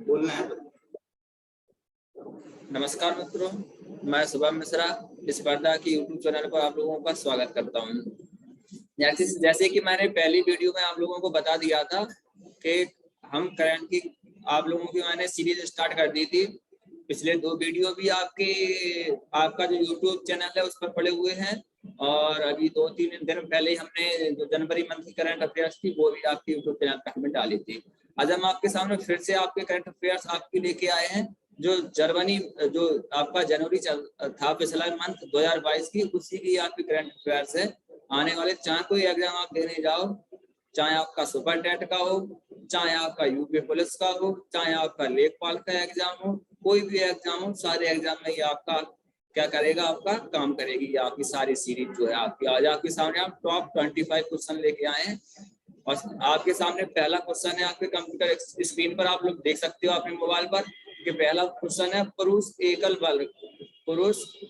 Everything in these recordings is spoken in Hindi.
बोलना है। नमस्कार मित्रों, मैं शुभम मिश्रा स्पर्धा की यूट्यूब चैनल पर आप लोगों का स्वागत करता हूं। जैसे कि मैंने पहली वीडियो में आप लोगों को बता दिया था कि हम करंट की आप लोगों की मैंने सीरीज स्टार्ट कर दी थी। पिछले 2 वीडियो भी आपका जो यूट्यूब चैनल है उस पर पड़े हुए हैं, और अभी 2-3 दिन पहले हमने जो जनवरी मंथ की करंट अफेयर्स थी वो भी आपके यूट्यूब चैनल पर हमने डाली थी। आज हम आपके सामने फिर से आपके करंट अफेयर्स आपके लेके आए हैं। जो आपका जनवरी था पिछला मंथ 2022 की, उसी की आपकी करंट अफेयर्स है। आने वाले चाहे कोई एग्जाम आप देने जाओ, चाहे आपका सुपर टेट का हो, चाहे आपका यूपी पुलिस का हो, चाहे आपका लेखपाल का एग्जाम हो, कोई भी एग्जाम हो, सारे एग्जाम में ये आपका क्या करेगा, आपका काम करेगी। ये आपकी सारी सीरीज जो है आपकी आज आपके सामने हम टॉप 25 क्वेश्चन लेके आए हैं। और आपके सामने पहला क्वेश्चन है, आपके कंप्यूटर स्क्रीन पर आप लोग देख सकते हो अपने मोबाइल पर कि पहला क्वेश्चन है, पुरुष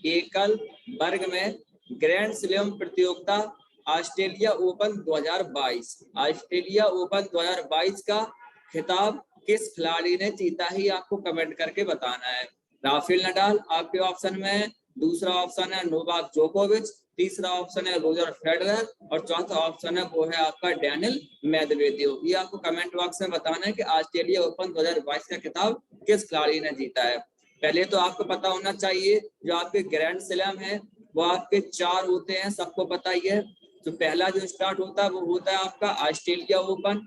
एकल वर्ग में ग्रैंड स्लैम प्रतियोगिता ऑस्ट्रेलिया ओपन 2022 का खिताब किस खिलाड़ी ने जीता, ही आपको कमेंट करके बताना है। राफेल नडाल आपके ऑप्शन में है, दूसरा ऑप्शन है नोवाक जोकोविच, तीसरा ऑप्शन है रोजर फेडरर, और चौथा ऑप्शन है वो है आपका डेनियल मेदवेदेव। ये आपको कमेंट बॉक्स में बताना है कि ऑस्ट्रेलिया ओपन 2022 का खिताब किस खिलाड़ी ने जीता है। पहले तो आपको पता होना चाहिए जो आपके ग्रैंड स्लैम है वो आपके 4 होते हैं, सबको पता ही है। तो पहला जो स्टार्ट होता है वो होता है आपका ऑस्ट्रेलिया ओपन।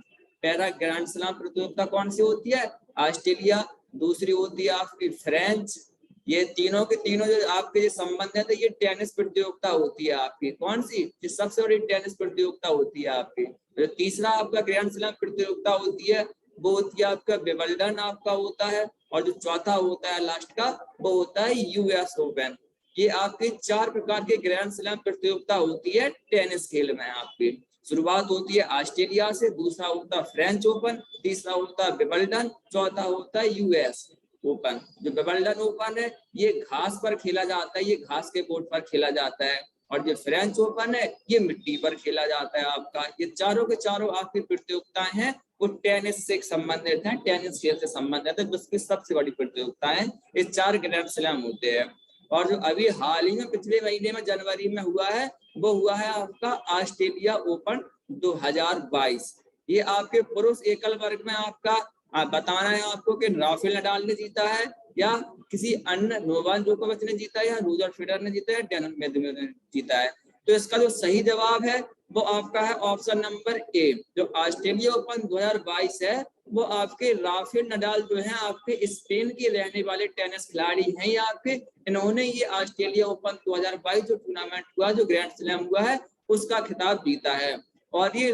पहला ग्रैंड स्लैम प्रतियोगिता कौन सी होती है? ऑस्ट्रेलिया। दूसरी होती है आपकी फ्रेंच। ये तीनों के तीनों जो आपके संबंध है, तो ये टेनिस प्रतियोगिता होती है आपकी। कौन सी? जो सबसे बड़ी टेनिस प्रतियोगिता होती है आपकी। जो तीसरा आपका ग्रैंड स्लैम प्रतियोगिता होती है वो होती है आपका विंबलडन आपका होता है, और जो चौथा होता है लास्ट का वो होता है यूएस ओपन। ये आपके 4 प्रकार के ग्रैंड स्लैम प्रतियोगिता होती है टेनिस खेल में। आपकी शुरुआत होती है ऑस्ट्रेलिया से, दूसरा होता है फ्रेंच ओपन, तीसरा होता है विंबलडन, चौथा होता है यूएस ओपन। जो विंबलडन ओपन है ये घास पर खेला जाता है, ये घास के कोर्ट पर खेला जाता है, और जो फ्रेंच ओपन है ये मिट्टी पर खेला जाता है आपका। ये चारों के चारों आपकी प्रतियोगिताएं हैं वो टेनिस से संबंधित है, टेनिस खेल से संबंधित है, जिसकी सबसे बड़ी प्रतियोगिता है। ये 4 ग्रैंड स्लैम होते हैं। और जो अभी हाल ही में पिछले महीने में जनवरी में हुआ है वो हुआ है आपका ऑस्ट्रेलिया ओपन 2022। ये आपके पुरुष एकल वर्ग में आपका बताना है आपको कि राफेल नडाल ने जीता है या किसी अन्य नोवाक जोकोविच ने जीता है या रोजर फेडरर ने जीता है, डेनियल मेदवेदेव ने जीता है। तो इसका जो सही जवाब है वो आपका है ऑप्शन नंबर ए। जो ऑस्ट्रेलिया ओपन 2022 है वो आपके राफेल नडाल जो है आपके स्पेन के रहने वाले टेनिस खिलाड़ी हैं। ये आपके इन्होंने ये ऑस्ट्रेलिया ओपन 2022 जो टूर्नामेंट हुआ, जो ग्रैंड स्लैम हुआ है, उसका खिताब जीता है। और ये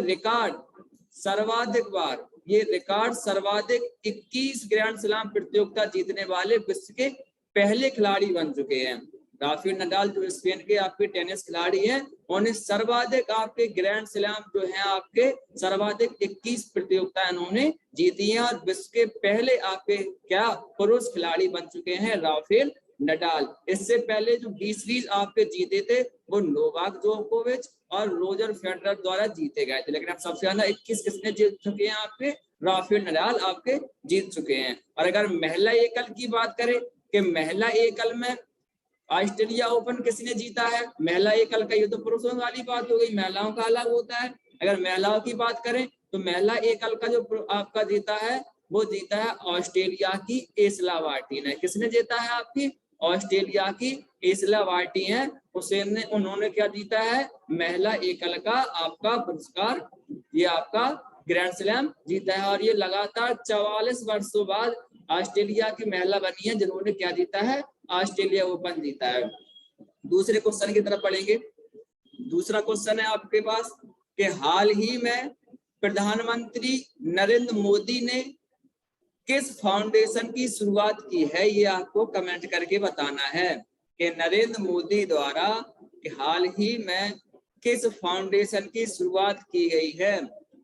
रिकॉर्ड सर्वाधिक 21 ग्रैंड स्लैम प्रतियोगिता जीतने वाले विश्व के पहले खिलाड़ी बन चुके हैं। राफेल नडाल जो स्पेन के आपके टेनिस खिलाड़ी हैं, उन्हें सर्वाधिक आपके ग्रैंड स्लैम जो है आपके सर्वाधिक 21 प्रतियोगिताएं उन्होंने जीती हैं, और विश्व के पहले आपके क्या पुरुष खिलाड़ी बन चुके हैं राफेल नडाल। इससे पहले जो 20 सीरीज आपके जीते थे वो नोवाक जोकोविच और रोजर फेडरर द्वारा जीते गए थे, लेकिन अब सबसे ज्यादा 21 किसने जीत चुके हैं? आपके राफेल नडाल आपके जीत चुके हैं। और अगर महिला एकल की बात करें कि महिला एकल में ऑस्ट्रेलिया ओपन किसने जीता है? महिला एकल का, ये तो पुरुषों वाली बात हो गई, महिलाओं का अलग होता है। अगर महिलाओं की बात करें तो महिला एकल का जो आपका जीता है वो जीता है ऑस्ट्रेलिया की एशला बार्टी ने। किसने जीता है? आपकी ऑस्ट्रेलिया की एशला बार्टी है, उन्होंने क्या जीता है? महिला एकल का आपका पुरस्कार, ये आपका ग्रैंड स्लैम जीता है। और ये लगातार 44 वर्षों बाद ऑस्ट्रेलिया की महिला बनी है जिन्होंने क्या जीता है? ऑस्ट्रेलिया ओपन जीता है। दूसरे क्वेश्चन की तरफ पढ़ेंगे। दूसरा क्वेश्चन है आपके पास कि हाल ही में प्रधानमंत्री नरेंद्र मोदी ने किस फाउंडेशन की शुरुआत की है? ये आपको कमेंट करके बताना है कि नरेंद्र मोदी द्वारा हाल ही में किस फाउंडेशन की शुरुआत की गई है।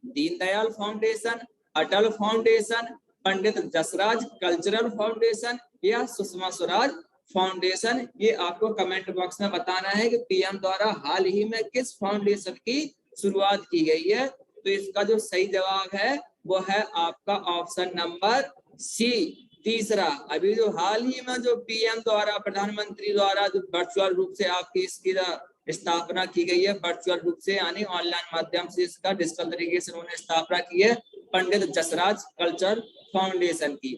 दीनदयाल फाउंडेशन, अटल foundation, Pandit Jasraj cultural foundation या सुषमा स्वराज फाउंडेशन। ये आपको कमेंट बॉक्स में बताना है कि पीएम द्वारा हाल ही में किस फाउंडेशन की शुरुआत की गई है। तो इसका जो सही जवाब है वो है आपका ऑप्शन नंबर सी तीसरा, अभी जो हाल ही में जो पीएम द्वारा, प्रधानमंत्री द्वारा जो वर्चुअल रूप से आपकी इसकी स्थापना की गई है, वर्चुअल रूप से यानी ऑनलाइन माध्यम से इसका डिजिटल तरीके से उन्होंने स्थापना की है, पंडित जसराज कल्चर फाउंडेशन की।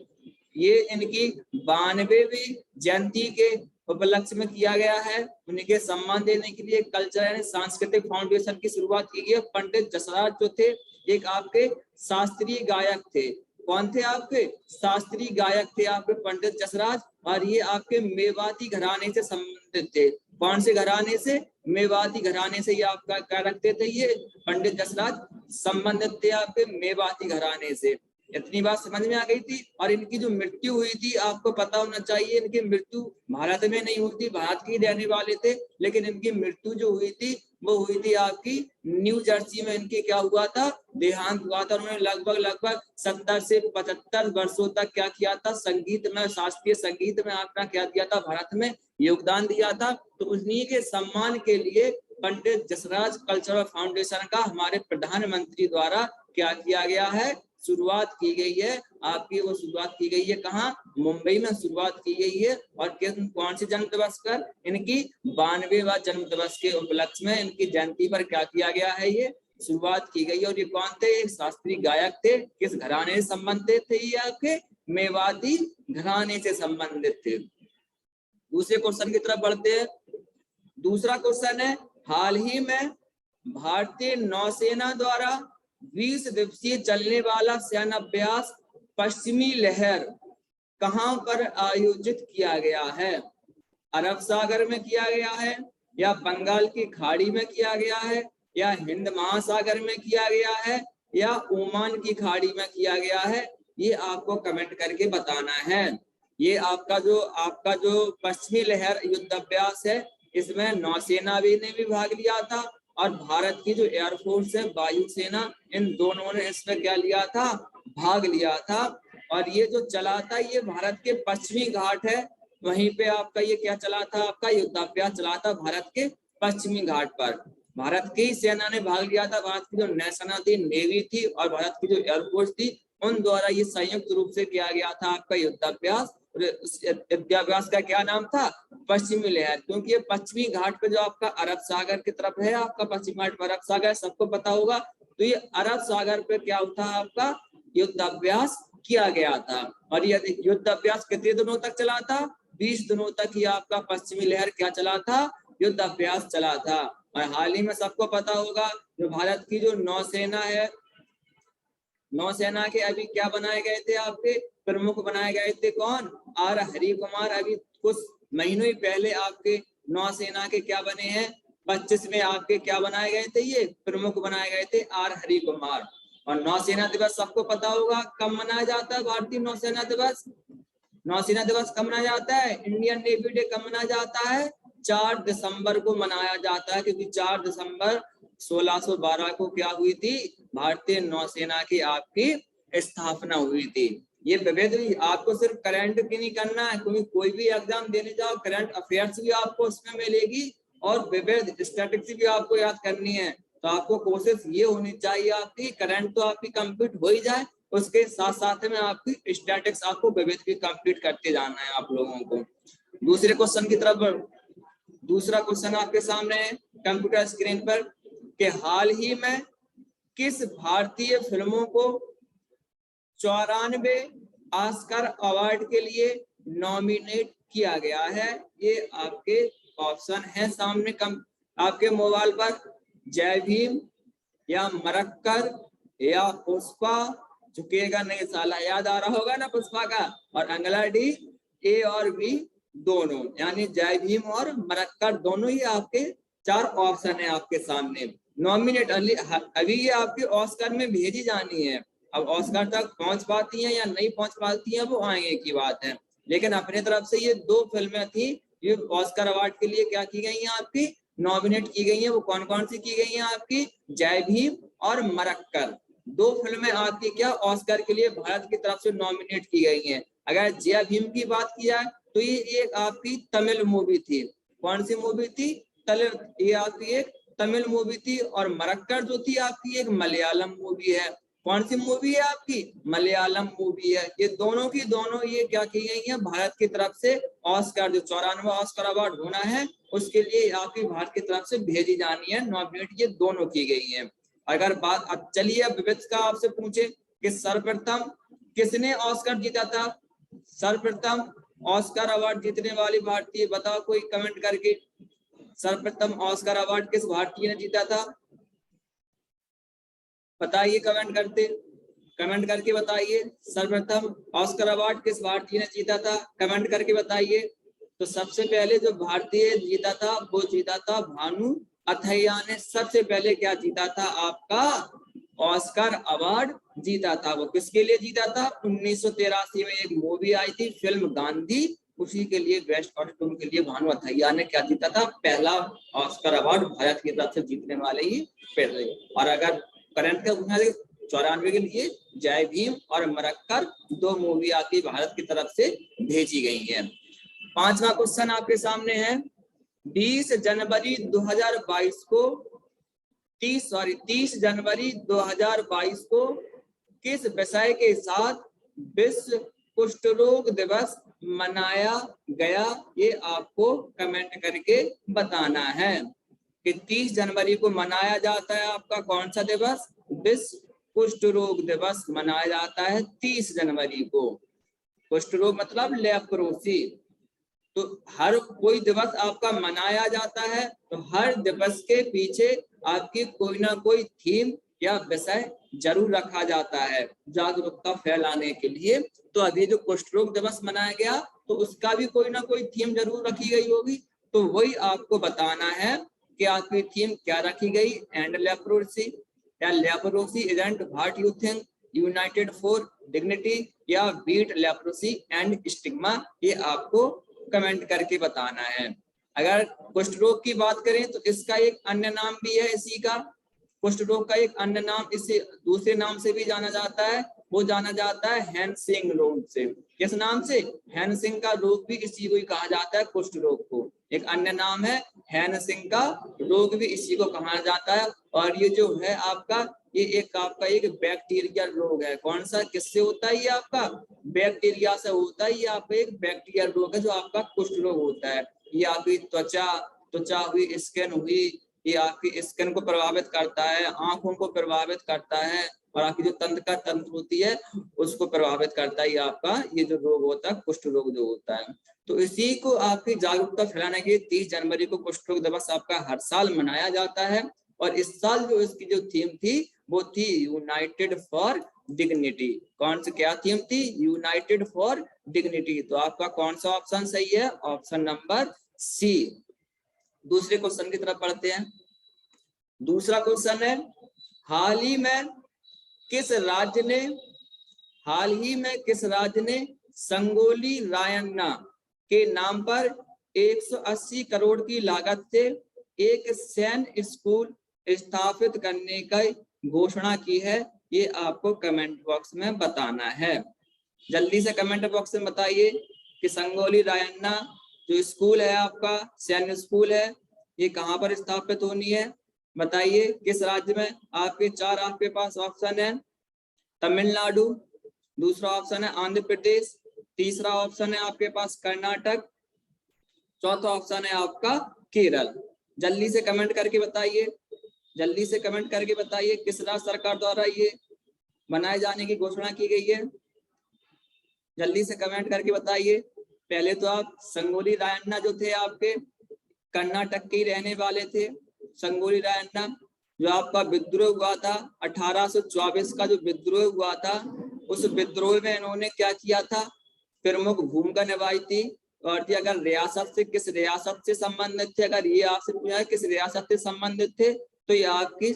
ये इनकी 92वीं जयंती के उपलक्ष्य में किया गया है। उनके सम्मान देने के लिए कल्चर यानी सांस्कृतिक फाउंडेशन की शुरुआत की गई है। पंडित जसराज जो थे एक आपके शास्त्रीय गायक थे। कौन थे आपके? शास्त्रीय गायक थे आपके पंडित जसराज, और ये आपके मेवाती घराने से संबंधित थे। कौन से घराने से? मेवाती घराने से। ये आपका क्या रखते थे? ये पंडित जसराज संबंधित थे आपके मेवाती घराने से। इतनी बात समझ में आ गई थी। और इनकी जो मृत्यु हुई थी आपको पता होना चाहिए, इनकी मृत्यु भारत में नहीं हुई थी, भारत के रहने वाले थे, लेकिन इनकी मृत्यु जो हुई थी वो हुई थी आपकी न्यू जर्सी में। इनके क्या हुआ था? देहांत हुआ था। उन्होंने लगभग 70 से 75 वर्षों तक क्या किया था? संगीत में, शास्त्रीय संगीत में अपना क्या दिया था? भारत में योगदान दिया था। तो उन्हीं के सम्मान के लिए पंडित जसराज कल्चरल फाउंडेशन का हमारे प्रधानमंत्री द्वारा क्या किया गया है? शुरुआत की गई है आपकी। वो शुरुआत की गई है कहाँ? मुंबई में शुरुआत की गई है। और कौन से जन्म दिवस पर? इनकी 92वां जन्म दिवस के उपलक्ष्य में इनकी जयंती पर क्या किया गया है? ये शुरुआत की गई। और ये कौन थे? शास्त्रीय गायक थे। किस घराने से संबंधित थे? ये आपके मेवाती घराने से संबंधित थे। दूसरे क्वेश्चन की तरफ बढ़ते हैं। दूसरा क्वेश्चन है, हाल ही में भारतीय नौसेना द्वारा 20 दिवसीय चलने वाला सैन्य अभ्यास पश्चिमी लहर कहां पर आयोजित किया गया है? अरब सागर में किया गया है, या बंगाल की खाड़ी में किया गया है, या हिंद महासागर में किया गया है, या ओमान की खाड़ी में किया गया है? ये आपको कमेंट करके बताना है। ये आपका जो पश्चिमी लहर युद्ध अभ्यास है, इसमें नौसेना ने भी भाग लिया था, और भारत की जो एयरफोर्स है, वायुसेना, इन दोनों ने इसमें क्या लिया था? भाग लिया था। और ये जो चला था ये भारत के पश्चिमी घाट है, वहीं पे आपका ये क्या चला था? आपका युद्धाभ्यास चला था भारत के पश्चिमी घाट पर। भारत की सेना ने भाग लिया था। भारत की जो नौसेना थी, नेवी थी, और भारत की जो एयरफोर्स थी, उन द्वारा ये संयुक्त रूप से किया गया था आपका युद्धाभ्यास। युद्धाभ्यास का क्या नाम था? पश्चिमी लहर। क्योंकि ये पश्चिमी घाट पे जो आपका अरब सागर की तरफ है, आपका पश्चिमी घाट पर अरब सागर सबको पता होगा, तो ये अरब सागर पे क्या था? आपका युद्धाभ्यास किया गया था। और ये युद्धाभ्यास कितने दिनों तक चला था? 20 दिनों तक ये आपका पश्चिमी लहर क्या चला था? युद्धाभ्यास चला था। और हाल ही में सबको पता होगा जो भारत की जो नौसेना है, नौसेना के अभी क्या बनाए गए थे? आपके प्रमुख बनाए गए थे कौन? आर हरि कुमार। अभी कुछ महीनों ही पहले आपके नौसेना के क्या बने हैं? 25 में आपके क्या बनाए गए थे? ये प्रमुख बनाए गए थे आर हरि कुमार। और नौसेना दिवस सबको पता होगा कब मनाया जाता है? भारतीय नौसेना दिवस। नौसेना दिवस कब मनाया जाता है? इंडियन नेवी डे कब मनाया जाता है? 4 दिसंबर को मनाया जाता है, क्योंकि 4 दिसंबर 1612 को क्या हुई थी? भारतीय नौसेना की आपकी स्थापना हुई थी। ये विविध आपको सिर्फ करंट की नहीं करना है, क्योंकि कोई भी एग्जाम देने जाओ करंट अफेयर्स भी आपको उसमें मिलेगी, और विविध स्टैटिस्टिक्स भी आपको याद करनी है। तो आपको कोशिश ये होनी चाहिए आपकी, करंट तो आपकी कंप्लीट हो ही जाए, उसके साथ साथ में आपकी स्टैटिक्स आपको विविध भी कंप्लीट करते जाना है आप लोगों को। दूसरे क्वेश्चन की तरफ। दूसरा क्वेश्चन आपके सामने है कंप्यूटर स्क्रीन पर, कि हाल ही में किस भारतीय फिल्मों को 94 ऑस्कर अवार्ड के लिए नॉमिनेट किया गया है? ये आपके ऑप्शन है सामने आपके मोबाइल पर। जय भीम, या मरक्कर, या पुष्पा। झुकेगा नहीं साला, याद आ रहा होगा ना पुष्पा का। और अगला डी, ए और बी दोनों, यानी जय भीम और मरक्कर दोनों ही आपके 4 ऑप्शन है आपके सामने। नॉमिनेट अभी ये आपके ऑस्कर में भेजी जानी है। अब ऑस्कर तक पहुंच पाती हैं या नहीं पहुंच पाती हैं वो आगे की बात है, लेकिन अपने तरफ से ये 2 फिल्में थी ये ऑस्कर अवार्ड के लिए क्या की गई हैं? आपकी नॉमिनेट की गई हैं। वो कौन कौन सी की गई हैं? आपकी जय भीम और मरक्कर। 2 फिल्में आपकी क्या ऑस्कर के लिए भारत की तरफ से नॉमिनेट की गई हैं। अगर जय भीम की बात की जाए तो ये एक आपकी तमिल मूवी थी। कौन सी मूवी थी? ये आपकी एक तमिल मूवी थी। और मरक्कर जो थी आपकी एक मलयालम मूवी है। कौन सी मूवी है आपकी? मलयालम मूवी है। ये दोनों की दोनों ये क्या की गई है? भारत की तरफ से ऑस्कर, जो 94वां ऑस्कर अवार्ड होना है उसके लिए आपकी भारत की तरफ से भेजी जानी है, नॉमिनेट ये दोनों की गई है। अगर बात, अब चलिए अब विविध का आपसे पूछे कि सर्वप्रथम किसने ऑस्कर जीता था? सर्वप्रथम ऑस्कर अवार्ड जीतने वाली भारतीय, बताओ कोई कमेंट करके। सर्वप्रथम ऑस्कर अवार्ड किस भारतीय ने जीता था? बताइए कमेंट करके बताइए। सर्वप्रथम ऑस्कर अवार्ड किस भारतीय ने जीता था? कमेंट करके बताइए। तो सबसे पहले जो भारतीय जीता था वो जीता था भानु अथैया ने। सबसे पहले क्या जीता था? आपका ऑस्कर अवार्ड जीता था। वो किसके लिए जीता था? 1983 में एक मूवी आई थी फिल्म गांधी, उसी के लिए बेस्ट कॉस्ट्यूम के लिए भानु अथैया ने क्या जीता था? पहला ऑस्कर अवार्ड भारत की तरफ से जीतने वाले ही पहले। और अगर करंट का 94 के लिए जय भीम और मरक्कर दो मूवी आपकी भारत की तरफ से भेजी गई है। पांचवा क्वेश्चन आपके सामने है, 20 जनवरी 2022 को 30 जनवरी 2022 को किस विषय के साथ विश्व कुष्ठ रोग दिवस मनाया गया? ये आपको कमेंट करके बताना है कि 30 जनवरी को मनाया जाता है आपका कौन सा दिवस? विश्व कुष्ठ रोग दिवस मनाया जाता है 30 जनवरी को। कुष्ठ रोग मतलब लेप्रोसी। तो हर कोई दिवस आपका मनाया जाता है तो हर दिवस के पीछे आपकी कोई ना कोई थीम या विषय जरूर रखा जाता है जागरूकता फैलाने के लिए। तो अभी जो कुष्ठ रोग दिवस मनाया गया तो उसका भी कोई ना कोई थीम जरूर रखी गई होगी। तो वही आपको बताना है कि आपकी थीम क्या रखी गई। एंड लेप्रोसी या leprosy isn't what you think, United for dignity या बीट लेप्रोसी एंड स्टिग्मा, ये आपको कमेंट करके बताना है। अगर कुष्ठ रोग की बात करें तो इसका एक अन्य नाम भी है इसी का। कुष्ठ रोग का एक अन्य नाम, इसे दूसरे नाम से भी जाना जाता है, वो जाना जाता है हैंसिंग रोग से। किस नाम से? हैंसिंग का रोग भी इसी को ही कहा जाता है, कुष्ठ रोग को। एक अन्य नाम है हैंसिंग का रोग, भी इसी को कहा जाता है। और ये जो है आपका ये एक आपका एक बैक्टीरियल रोग है। कौन सा, किससे होता है? ये आपका बैक्टीरिया से होता है। ये आपका एक बैक्टीरियल रोग है जो आपका कुष्ठ रोग होता है। ये आपकी त्वचा हुई, स्किन हुई, ये आपकी स्किन को प्रभावित करता है, आंखों को प्रभावित करता है और आपकी जो तंत्र होती है उसको प्रभावित करता है। ये आपका ये जो रोग होता है कुष्ठ रोग जो होता है। तो इसी को आपकी जागरूकता फैलाने के लिए 30 जनवरी को कुष्ठ रोग दिवस आपका हर साल मनाया जाता है। और इस साल जो इसकी जो थीम थी वो थी यूनाइटेड फॉर डिग्निटी। कौन सी क्या थीम थी? United for dignity. तो आपका कौन सा ऑप्शन सही है? Option number C. दूसरे क्वेश्चन की तरफ पढ़ते हैं। दूसरा क्वेश्चन है, हाल ही में किस राज्य ने संगोली रायन्ना के नाम पर 180 करोड़ की लागत से एक सैन्य स्कूल स्थापित करने की घोषणा की है? ये आपको कमेंट बॉक्स में बताना है। जल्दी से कमेंट बॉक्स में बताइए कि संगोली रायन्ना जो स्कूल है आपका सैन्य स्कूल है, ये कहाँ पर स्थापित होनी है? बताइए किस राज्य में। आपके चार आपके पास ऑप्शन है, तमिलनाडु, दूसरा ऑप्शन है आंध्र प्रदेश, तीसरा ऑप्शन है आपके पास कर्नाटक, चौथा ऑप्शन है आपका केरल। जल्दी से कमेंट करके बताइए, जल्दी से कमेंट करके बताइए किस राज्य सरकार द्वारा ये बनाए जाने की घोषणा की गई है। जल्दी से कमेंट करके बताइए। पहले तो आप संगोली रायन्ना जो थे आपके कर्नाटक के रहने वाले थे। संगोली रायन्ना जो आपका विद्रोह हुआ था 1824 का जो विद्रोह हुआ था, उस विद्रोह में इन्होंने क्या किया था? प्रमुख भूमिका निभाई थी। और अगर रियासत से, किस रियासत से संबंधित थे? अगर ये आपसे पूछा है किस रियासत से संबंधित थे तो ये आपकी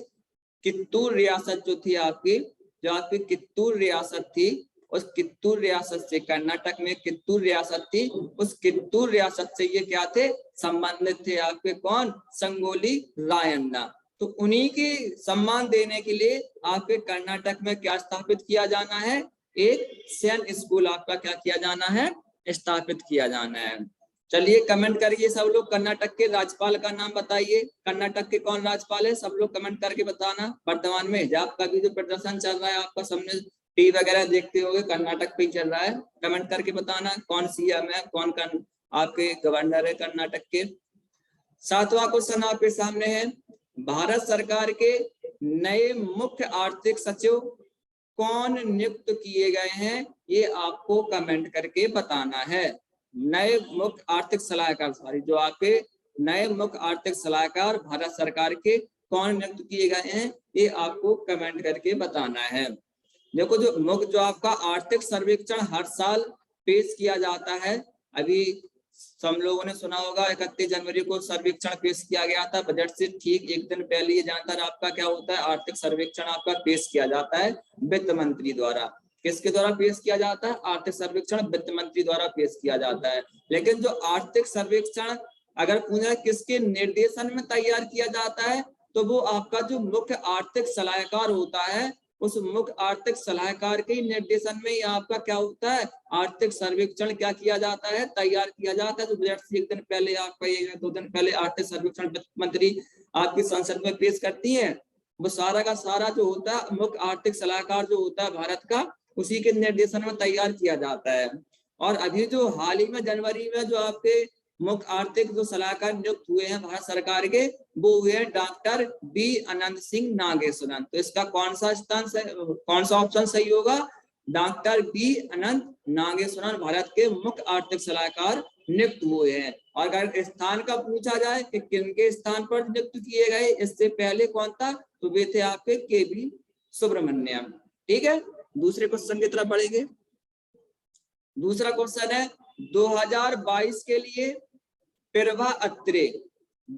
कित्तूर रियासत जो थी आपकी, जो आपकी कित्तूर रियासत थी, उस कित्तूर रियासत से, कर्नाटक में कित्तूर रियासत थी, उस कित्तूर रियासत से ये क्या थे? संबंधित थे आपके कौन? संगोली रायन्ना। तो उन्हीं के सम्मान देने के लिए आपके कर्नाटक में क्या स्थापित किया जाना है? एक सैन्य स्कूल आपका क्या किया जाना है? स्थापित किया जाना है। चलिए कमेंट करिए सब लोग, कर्नाटक के राज्यपाल का नाम बताइए। कर्नाटक के कौन राज्यपाल है, सब लोग कमेंट करके बताना। वर्तमान में हिजाब का भी जो प्रदर्शन चल रहा है, आपका सामने टीवी वगैरह देखते होंगे, कर्नाटक पे ही चल रहा है। कमेंट करके बताना कौन सीएम है, कौन आपके गवर्नर है कर्नाटक के। 7वां क्वेश्चन आपके सामने है, भारत सरकार के नए मुख्य आर्थिक सचिव कौन नियुक्त किए गए हैं, ये आपको कमेंट करके बताना है। नए मुख्य आर्थिक सलाहकार, सॉरी, जो आपके नए मुख्य आर्थिक सलाहकार भारत सरकार के कौन नियुक्त किए गए हैं, ये आपको कमेंट करके बताना है। देखो जो आपका आर्थिक सर्वेक्षण हर साल पेश किया जाता है, अभी सब लोगों ने सुना होगा 31 जनवरी को सर्वेक्षण पेश किया गया था। बजट से ठीक एक दिन पहले ये जानकर आपका क्या होता है, आर्थिक सर्वेक्षण आपका पेश किया जाता है वित्त मंत्री द्वारा। किसके द्वारा पेश किया जाता है, आर्थिक सर्वेक्षण वित्त मंत्री द्वारा पेश किया जाता है। लेकिन जो आर्थिक सर्वेक्षण अगर पूछा किसके निर्देशन में तैयार किया जाता है, तो वो आपका जो मुख्य आर्थिक सलाहकार होता है, उस मुख्य आर्थिक सलाहकार के निर्देशन में आपका क्या होता है, आर्थिक सर्वेक्षण क्या किया जाता है, तैयार किया जाता है। तो बजट से एक दिन पहले आपका 1-2 दिन पहले आर्थिक सर्वेक्षण वित्त मंत्री आपकी संसद में पेश करती है। वो सारा का सारा जो होता है मुख्य आर्थिक सलाहकार जो होता है भारत का, उसी के निर्देशन में तैयार किया जाता है। और अभी जो हाल ही में जनवरी में जो आपके मुख्य आर्थिक जो सलाहकार नियुक्त हुए हैं भारत सरकार के, वो हुए हैं डॉक्टर बी अनंत सिंह नागेश्वरन। तो इसका कौन सा ऑप्शन सही होगा, डॉक्टर बी अनंत नागेश्वरन भारत के मुख्य आर्थिक सलाहकार नियुक्त हुए हैं। और अगर स्थान का पूछा जाए कि किनके स्थान पर नियुक्त किए गए, इससे पहले कौन था, तो वे थे आपके के.वी. सुब्रमण्यम। ठीक है, दूसरे क्वेश्चन की तरफ बढ़ेंगे। दूसरा क्वेश्चन है 2022 के लिए प्रभा अत्रे,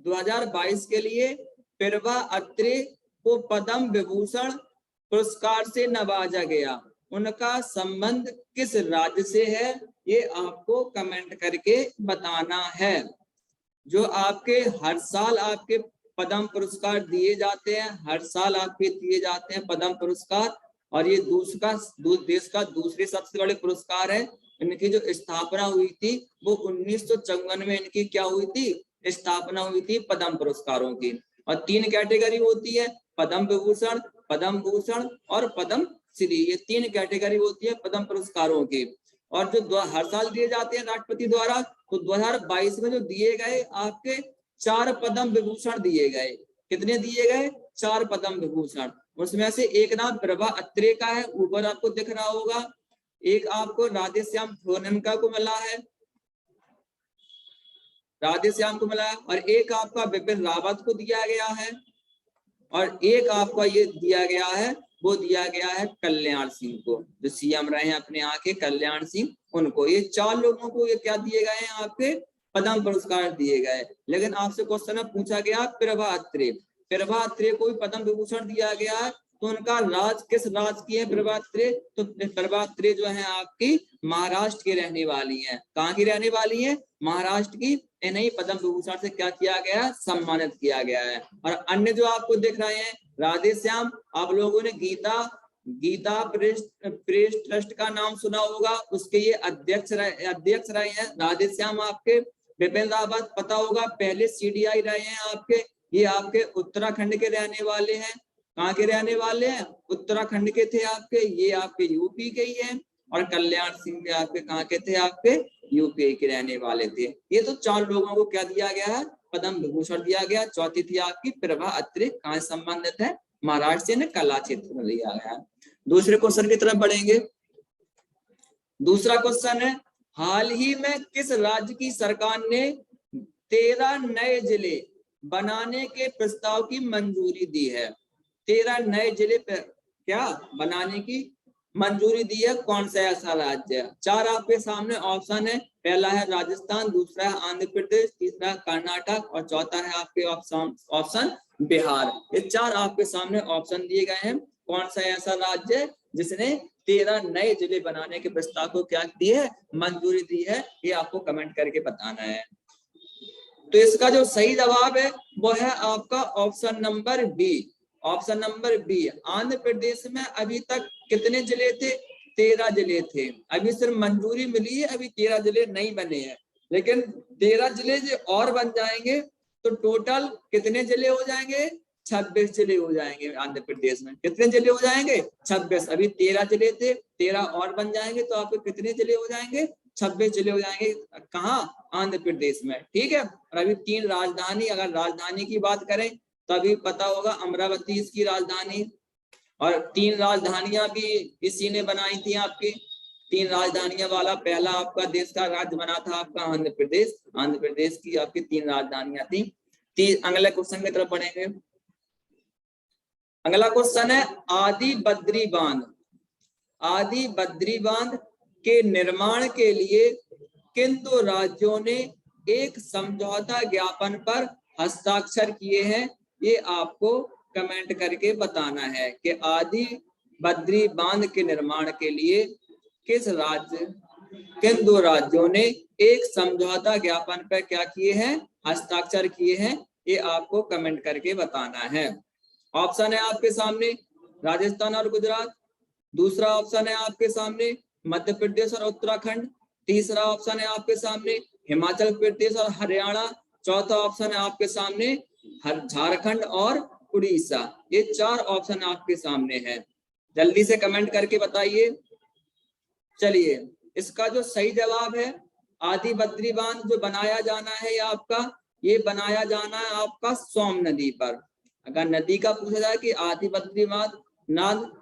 2022 के लिए प्रभा अत्रे को पद्म विभूषण पुरस्कार से नवाजा गया, उनका संबंध किस राज्य से है, ये आपको कमेंट करके बताना है। जो आपके हर साल आपके पद्म पुरस्कार दिए जाते हैं, हर साल आपके दिए जाते हैं पद्म पुरस्कार, और ये देश का दूसरे सबसे बड़े पुरस्कार है। इनकी जो स्थापना हुई थी वो 1954 में इनकी क्या हुई थी, स्थापना हुई थी पद्म पुरस्कारों की। और 3 कैटेगरी होती है, पद्म विभूषण, पद्म भूषण और पद्म श्री, ये 3 कैटेगरी होती है पद्म पुरस्कारों की। और जो हर साल दिए जाते हैं राष्ट्रपति द्वारा, तो 2022 में जो दिए गए आपके 4 पद्म विभूषण दिए गए। कितने दिए गए, 4 पद्म विभूषण। उसमें से एक नाम प्रभा अत्रे का है, ऊपर आपको दिख रहा होगा। एक आपको राधेश्याम ठोननका को मिला है, राधेश्याम को मिला है। और एक आपका बिपिन रावत को दिया गया है, और एक आपका ये दिया गया है, वो दिया गया है कल्याण सिंह को, जो सीएम रहे हैं अपने यहाँ के, कल्याण सिंह, उनको। ये 4 लोगों को ये क्या दिए गए हैं, आपके पद्म पुरस्कार दिए गए। लेकिन आपसे क्वेश्चन में पूछा गया प्रभा अत्रे, प्रभा अत्रे को भी पद्म विभूषण दिया गया है, तो उनका राज किस राज्य की है प्रभा अत्रे, तो प्रभा अत्रे जो है आपकी महाराष्ट्र की रहने वाली है। कहाँ की रहने वाली है, महाराष्ट्र की। इन्हें पद्म विभूषण से क्या किया गया, सम्मानित किया गया है। और अन्य जो आपको दिख रहे हैं, राधेश्याम, आप लोगों ने गीता प्रेस ट्रस्ट का नाम सुना होगा, उसके ये अध्यक्ष रहे हैं राधेश्याम आपके। बिपिन रावत पता होगा, पहले CDI रहे हैं आपके, ये आपके उत्तराखंड के रहने वाले हैं। कहाँ के रहने वाले हैं, उत्तराखंड के थे आपके, ये आपके यूपी के ही हैं। और कल्याण सिंह भी आपके कहाँ के थे, आपके यूपी के रहने वाले थे। ये तो 4 लोगों को क्या दिया गया है, पद्म विभूषण दिया गया। चौथी थी आपकी प्रभा अत्रे, कहाँ संबंधित है, महाराष्ट्र से, कला क्षेत्र में दिया गया है। दूसरे क्वेश्चन की तरफ बढ़ेंगे। दूसरा क्वेश्चन है, हाल ही में किस राज्य की सरकार ने 13 नए जिले बनाने के प्रस्ताव की मंजूरी दी है। 13 नए जिले क्या बनाने की मंजूरी दी है, कौन सा ऐसा राज्य है। 4 आपके सामने ऑप्शन है, पहला है राजस्थान, दूसरा है आंध्र प्रदेश, तीसरा है कर्नाटक, और चौथा है आपके ऑप्शन बिहार। ये 4 आपके सामने ऑप्शन दिए गए हैं। कौन सा ऐसा राज्य है जिसने 13 नए जिले बनाने के प्रस्ताव को क्या दी है, मंजूरी दी है, ये आपको कमेंट करके बताना है। तो इसका जो सही जवाब है वो है आपका option number B. Option number B, Andhra Pradesh में अभी तक कितने जिले थे, 13 जिले थे। अभी सिर्फ मंजूरी मिली है, अभी 13 जिले नहीं बने हैं। लेकिन 13 जिले जो और बन जाएंगे तो टोटल कितने जिले हो जाएंगे? 26 जिले हो जाएंगे आंध्र प्रदेश में। कितने जिले हो जाएंगे? 26। अभी 13 जिले थे, 13 और बन जाएंगे तो आपको कितने जिले हो जाएंगे? 26 जिले हो जाएंगे। कहाँ? आंध्र प्रदेश में। ठीक है। और अभी 3 राजधानी, अगर राजधानी की बात करें तो अभी पता होगा अमरावती इसकी राजधानी, और 3 राजधानियां भी इसी ने बनाई थी आपकी। 3 राजधानियां वाला पहला आपका देश का राज्य बना था आपका आंध्र प्रदेश। आंध्र प्रदेश की आपकी 3 राजधानियां थी। अगले क्वेश्चन की तरफ बढ़ेंगे। अगला क्वेश्चन है आदि बद्री बांध। आदि बद्री बांध के निर्माण के लिए किन 2 राज्यों ने एक समझौता ज्ञापन पर हस्ताक्षर किए हैं? ये आपको कमेंट करके बताना है कि आदि बद्री बांध के निर्माण के लिए किन 2 राज्यों ने एक समझौता ज्ञापन पर क्या किए हैं? हस्ताक्षर किए हैं। ये आपको कमेंट करके बताना है। ऑप्शन है आपके सामने राजस्थान और गुजरात, दूसरा ऑप्शन है आपके सामने मध्य प्रदेश और उत्तराखंड, तीसरा ऑप्शन है आपके सामने हिमाचल प्रदेश और हरियाणा, चौथा ऑप्शन है आपके सामने झारखंड और उड़ीसा। ये 4 ऑप्शन आपके सामने है। जल्दी से कमेंट करके बताइए। चलिए, इसका जो सही जवाब है आदि बद्री बांध जो बनाया जाना है ये बनाया जाना है आपका सोम नदी पर। अगर नदी का पूछा जाए कि आदि बद्री बांध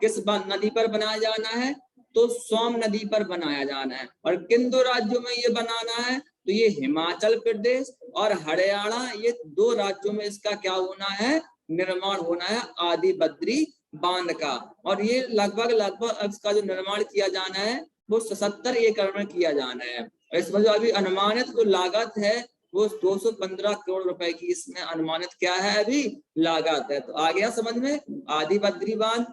किस नदी पर बनाया जाना है तो सोम नदी पर बनाया जाना है। और किन 2 राज्यों में ये बनाना है? तो ये हिमाचल प्रदेश और हरियाणा, ये 2 राज्यों में इसका क्या होना है? निर्माण होना है आदि बद्री बांध का। और ये लगभग इसका जो निर्माण किया जाना है वो 77 एकड़ में किया जाना है। और इसमें जो अभी अनुमानित जो लागत है वो 215 करोड़ रुपए की इसमें अनुमानित क्या है? अभी लागत है। तो आ गया समझ में? आदि बद्री बांध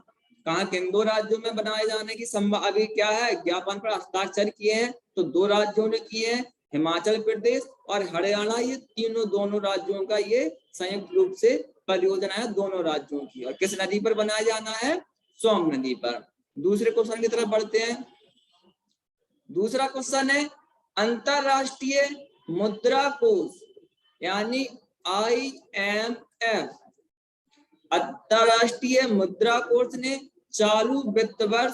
कहाँ किन 2 राज्यों में बनाए जाने की अभी क्या है? ज्ञापन पर हस्ताक्षर किए हैं तो 2 राज्यों ने किए हैं, हिमाचल प्रदेश और हरियाणा। ये दोनों राज्यों का ये संयुक्त रूप से परियोजना है दोनों राज्यों की। और किस नदी पर बनाया जाना है? सोम नदी पर। दूसरे क्वेश्चन की तरफ बढ़ते हैं। दूसरा क्वेश्चन है अंतरराष्ट्रीय मुद्रा कोष यानी IMF, अंतरराष्ट्रीय मुद्रा कोष ने चालू वित्त वर्ष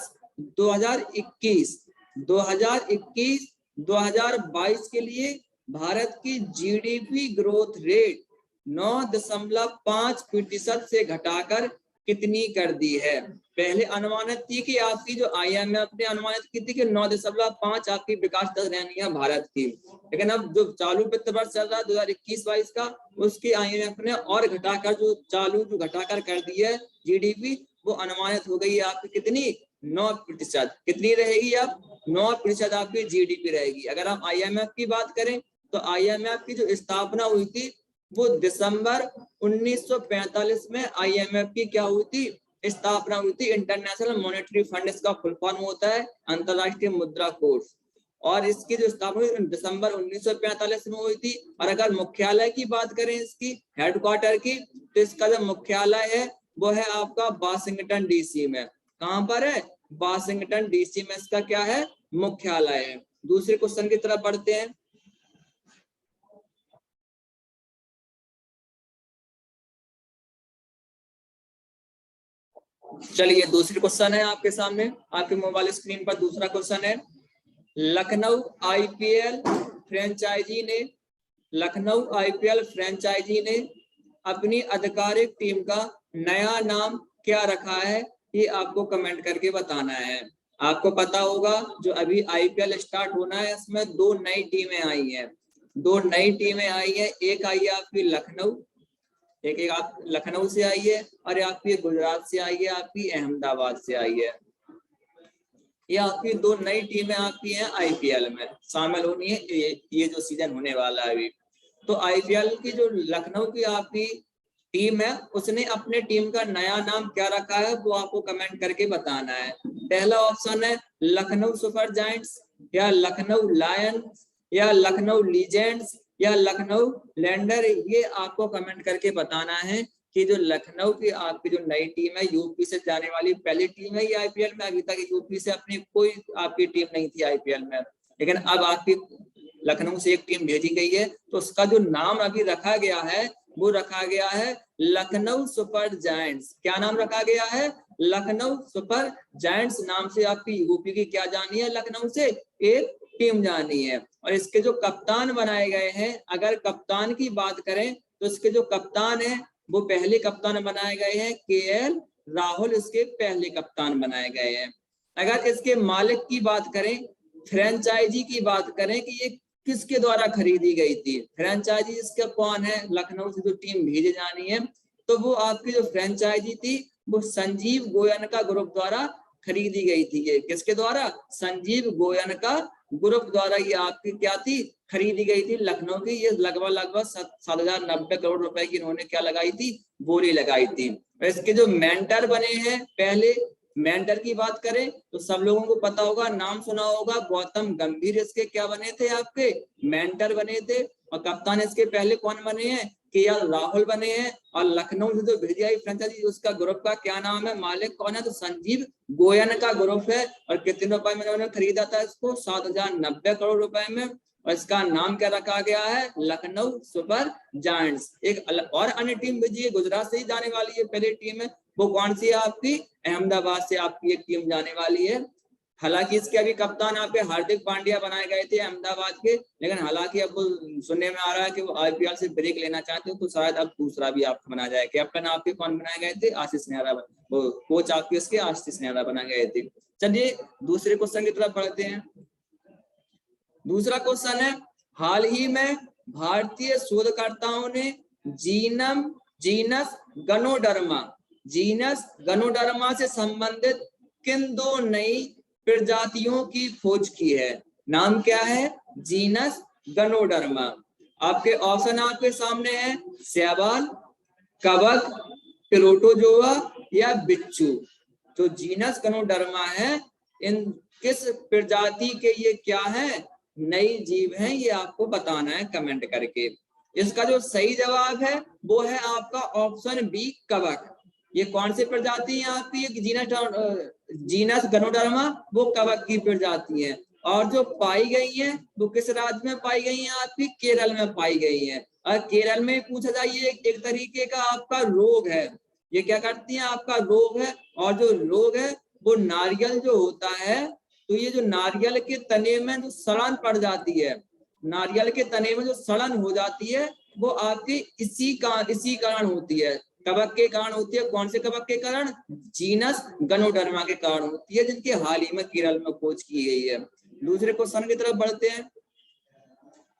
2021-2022 के लिए भारत की GDP ग्रोथ रेट 9.5% से घटाकर कितनी कर दी है? पहले अनुमानित थी कि आपकी जो IMF ने अनुमानित की थी कि 9.5 आपकी विकास दर रहनी है भारत की, लेकिन अब जो चालू वित्त वर्ष चल रहा है 2021-22 का, उसकी IMF ने और घटाकर जो घटाकर कर दी है GDP, वो अनुमानित हो गई है आपकी कितनी? 9%। कितनी रहेगी? अब 9% आपकी GDP रहेगी। अगर हम IMF की बात करें तो IMF की जो स्थापना हुई थी वो दिसंबर 1945 में IMF की क्या हुई थी? स्थापना हुई थी। इंटरनेशनल मॉनेटरी फंड इसका फुल फॉर्म होता है, अंतरराष्ट्रीय मुद्रा कोष। और इसकी जो स्थापना दिसंबर 1945 में हुई थी। और अगर मुख्यालय की बात करें इसकी हेडक्वार्टर की, तो इसका जो मुख्यालय है वो है आपका वाशिंगटन DC में। कहां पर है? वाशिंगटन DC में इसका क्या है? मुख्यालय है। दूसरे क्वेश्चन की तरफ बढ़ते हैं। चलिए, दूसरी क्वेश्चन है आपके सामने, आपके मोबाइल स्क्रीन पर दूसरा क्वेश्चन है। लखनऊ IPL फ्रेंचाइजी ने अपनी आधिकारिक टीम का नया नाम क्या रखा है? ये आपको कमेंट करके बताना है। आपको पता होगा जो अभी IPL स्टार्ट होना है इसमें 2 नई टीमें आई हैं। 2 नई टीमें आई है। एक आई है आपकी लखनऊ, एक आप लखनऊ से आई है, और आपकी गुजरात से आई है, आपकी अहमदाबाद से आई है। ये आपकी 2 नई टीमें आपकी हैं IPL में शामिल होनी है। ये जो सीजन होने वाला है अभी, तो IPL की जो लखनऊ की आपकी टीम है उसने अपने टीम का नया नाम क्या रखा है वो आपको कमेंट करके बताना है। पहला ऑप्शन है लखनऊ सुपर जायंट्स, या लखनऊ लायंस, या लखनऊ लीजेंड्स, या लखनऊ लैंडर। ये आपको कमेंट करके बताना है कि जो लखनऊ की आपकी जो नई टीम है, यूपी से जाने वाली पहली टीम है ये IPL में। अभी तक यूपी से अपनी कोई आपकी टीम नहीं थी IPL में, लेकिन अब आपकी लखनऊ से एक टीम भेजी गई है, तो उसका जो नाम अभी रखा गया है वो रखा गया है लखनऊ सुपर जायंट्स। क्या नाम रखा गया है? लखनऊ सुपर जायंट्स नाम से आपकी यूपी की क्या जानी है? लखनऊ से एक टीम जानी है। और इसके जो कप्तान बनाए गए हैं, अगर कप्तान की बात करें तो इसके जो कप्तान है वो पहले कप्तान बनाए गए हैं केएल राहुल, इसके पहले कप्तान बनाए गए हैं। अगर इसके मालिक की बात करें, फ्रेंचाइजी की बात करें कि ये किसके द्वारा खरीदी गई थी, फ्रेंचाइजी इसका कौन है? लखनऊ से जो टीम भेजी जानी है तो वो आपकी जो फ्रेंचाइजी थी वो संजीव गोयनका ग्रुप द्वारा खरीदी गई थी। ये किसके द्वारा? संजीव गोयनका ग्रुप द्वारा ये आपकी क्या थी? खरीदी गई थी लखनऊ की। ये लगभग 7,090 करोड़ रुपए की इन्होंने क्या लगाई थी? बोली लगाई थी। इसके जो मेंटर बने हैं, पहले मेंटर की बात करें तो सब लोगों को पता होगा, नाम सुना होगा, गौतम गंभीर इसके क्या बने थे? आपके मेंटर बने थे। और कप्तान इसके पहले कौन बने हैं? केएल राहुल बने हैं। और लखनऊ से जो भेजी आई फ्रेंचाइजी उसका ग्रुप का क्या नाम है? मालिक कौन है? तो संजीव गोयनका ग्रुप है। और कितने रुपए में उन्होंने खरीदा था इसको? 7,090 करोड़ रुपए में। और इसका नाम क्या रखा गया है? Lucknow super giants. एक और अन्य टीम भेजी है, गुजरात से ही जाने वाली है पहली टीम है, वो कौन सी है आपकी? अहमदाबाद से आपकी एक टीम जाने वाली है। हालांकि इसके अभी कप्तान आपके हार्दिक पांड्या बनाए गए थे अहमदाबाद के, लेकिन हालांकि अब सुनने में आ रहा है कि वो आईपीएल से ब्रेक लेना चाहते हो, तो शायद अब दूसरा भी आपको बनाया जाए। कैप्टन आपके कौन बनाए गए थे? आशीष नेहरा, वो कोच आपके इसके आशीष नेहरा बनाए गए थे। चलिए दूसरे क्वेश्चन की तरफ बढ़ते हैं। दूसरा क्वेश्चन है, हाल ही में भारतीय शोधकर्ताओं ने जीनस गनोडर्मा से संबंधित किन दो नई प्रजातियों की खोज की है? नाम क्या है? जीनस गनोडर्मा। आपके ऑप्शन आपके सामने है, शैवाल, कवक, प्रोटोजोआ या बिच्छू। जो जीनस गनोडर्मा है, इन किस प्रजाति के ये क्या है? नई जीव हैं। ये आपको बताना है कमेंट करके। इसका जो सही जवाब है वो है आपका ऑप्शन बी, कवक। ये कौन सी प्रजाति है आपकी? जीनस गनोडर्मा वो कवक की प्रजाति है। और जो पाई गई है वो किस राज्य में पाई गई है? आपकी केरल में पाई गई है। और केरल में पूछा जाए, ये एक तरीके का आपका रोग है। ये क्या करती है? आपका रोग है। और जो रोग है वो नारियल जो होता है, तो ये जो नारियल के तने में जो सड़न पड़ जाती है, नारियल के तने में जो सड़न हो जाती है, वो आपकी इसी कारण होती है, कवक के कारण होती है। कौन से कवक के कारण? जीनस गनोडर्मा के कारण होती है, जिनकी हाल ही में केरल में खोज की गई है। दूसरे क्वेश्चन की तरफ बढ़ते हैं।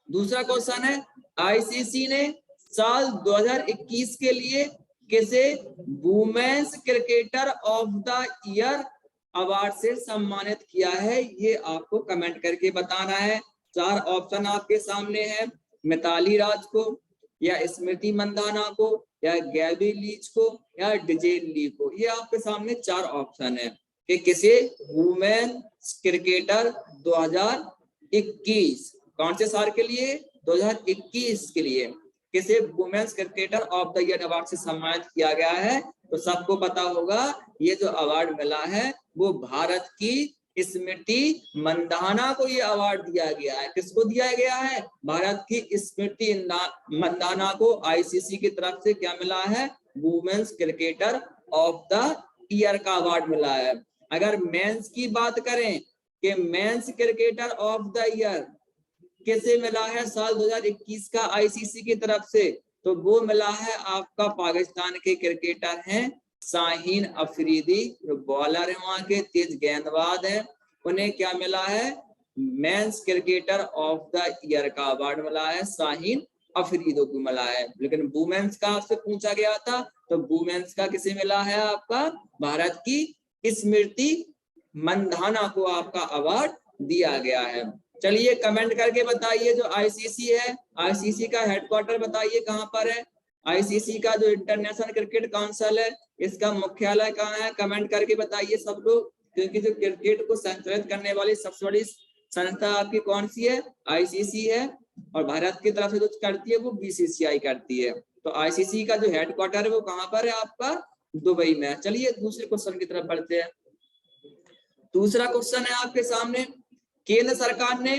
दूसरा क्वेश्चन है, आईसीसी ने साल 2021 के लिए किसे women's cricketer of the year award से सम्मानित किया है? ये आपको कमेंट करके बताना है। 4 ऑप्शन आपके सामने है, मिताली राज को, या स्मृति मंदाना को, या गैबी लीच को, या डिजेन ली को। ये आपके सामने 4 ऑप्शन है कि किसे वुमेन्स क्रिकेटर 2021, कौन से साल के लिए? 2021 के लिए किसे women's cricketer of the year award से सम्मानित किया गया है? तो सबको पता होगा ये जो अवार्ड मिला है वो भारत की स्मृति मंदाना को ये अवार्ड दिया गया है। किसको दिया गया है? भारत की स्मृति मंदाना को आईसीसी की तरफ से क्या मिला है? Women's cricketer of the year का अवार्ड मिला है। अगर मेंस की बात करें कि men's cricketer of the year किसे मिला है साल 2021 का आईसीसी की तरफ से? तो वो मिला है आपका पाकिस्तान के क्रिकेटर हैं शाहीन अफरीदी, जो बॉलर है, वहां के तेज गेंदबाज हैं। उन्हें क्या मिला है? Mains cricketer of the year का अवार्ड मिला है, शाहीन अफरीदी को मिला है। लेकिन वुमेन्स का आपसे पूछा गया था, तो वुमेन्स का किसे मिला है? आपका भारत की स्मृति मंदाना को आपका अवार्ड दिया गया है। चलिए कमेंट करके बताइए, जो आईसीसी है, आईसीसी का हेडक्वार्टर बताइए कहाँ पर है? आईसीसी का जो इंटरनेशनल क्रिकेट काउंसिल है, इसका मुख्यालय कहाँ है? कमेंट करके बताइए सब लोग, क्योंकि जो क्रिकेट को संचालित करने वाली सबसे बड़ी संस्था आपकी कौन सी है? आईसीसी है। और भारत की तरफ से जो करती है वो बीसीसीआई करती है। तो आईसीसी का जो हेडक्वार्टर है वो कहाँ पर है? आपका दुबई में। चलिए दूसरे क्वेश्चन की तरफ बढ़ते हैं। दूसरा क्वेश्चन है आपके सामने, केंद्र सरकार ने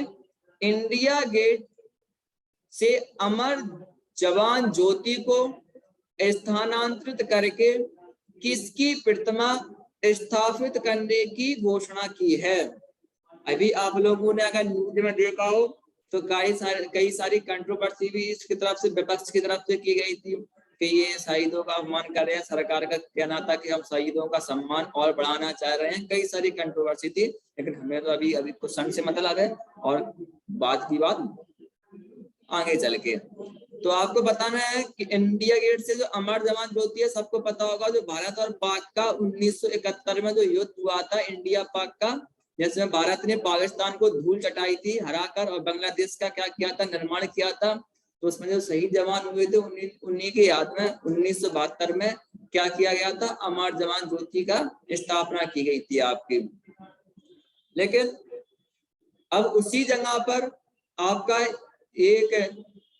इंडिया गेट से अमर जवान ज्योति को स्थानांतरित करके किसकी प्रतिमा स्थापित करने की घोषणा की है? अभी आप लोगों ने अगर न्यूज में देखा हो तो कई सारी कंट्रोवर्सी भी इसकी तरफ से, विपक्ष की तरफ से की गई थी कि ये शहीदों का अपमान कर रहे हैं। सरकार का कहना था कि हम शहीदों का सम्मान और बढ़ाना चाह रहे हैं। कई सारी कंट्रोवर्सी थी, लेकिन हमें तो अभी क्वेश्चन से मतलब है और बात की बात आगे चल के। तो आपको बताना है कि इंडिया गेट से जो अमर जवान ज्योति है, सबको पता होगा जो भारत और पाक का 1971 में जो युद्ध हुआ था इंडिया पाक का, जिसमें भारत ने पाकिस्तान को धूल चटाई थी हराकर और बांग्लादेश का क्या किया था, निर्माण किया था। तो उसमें जो शहीद जवान हुए थे उन्हीं की याद में 1972 में क्या किया गया था, अमर जवान ज्योति का स्थापना की गई थी आपकी। लेकिन अब उसी जगह पर आपका एक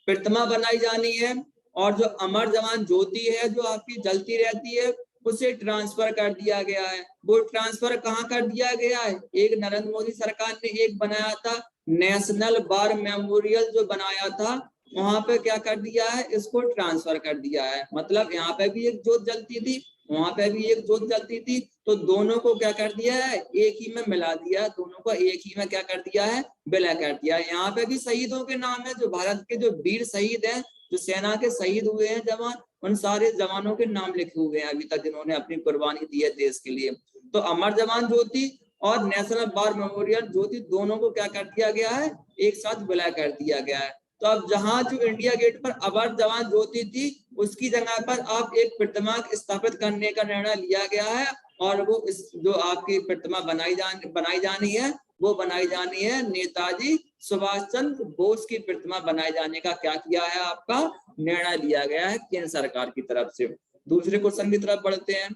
प्रतिमा बनाई जानी है और जो अमर जवान ज्योति है जो आपकी जलती रहती है उसे ट्रांसफर कर दिया गया है। वो ट्रांसफर कहाँ कर दिया गया है? एक नरेंद्र मोदी सरकार ने एक बनाया था नेशनल वार मेमोरियल, जो बनाया था वहां पे क्या कर दिया है, इसको ट्रांसफर कर दिया है। मतलब यहाँ पे भी एक ज्योत जलती थी, वहां पे भी एक ज्योत जलती थी, तो दोनों को क्या कर दिया है, एक ही में मिला दिया, दोनों को एक ही में क्या कर दिया है, विलय कर दिया है। यहाँ पे भी शहीदों के नाम है, जो भारत के जो वीर शहीद हैं, जो सेना के शहीद हुए हैं जवान, उन सारे जवानों के नाम लिखे हुए हैं अभी तक जिन्होंने अपनी कुर्बानी दी है देश के लिए। तो अमर जवान ज्योति और नेशनल वार मेमोरियल ज्योति दोनों को क्या कर दिया गया है, एक साथ विलय कर दिया गया है। तो अब जहां जो इंडिया गेट पर अमर जवान ज्योति थी उसकी जगह पर आप एक प्रतिमा स्थापित करने का निर्णय लिया गया है और वो इस जो आपकी प्रतिमा बनाई जानी है वो बनाई जानी है नेताजी सुभाष चंद्र बोस की प्रतिमा बनाए जाने का क्या किया है, आपका निर्णय लिया गया है केंद्र सरकार की तरफ से। दूसरे क्वेश्चन की तरफ बढ़ते हैं।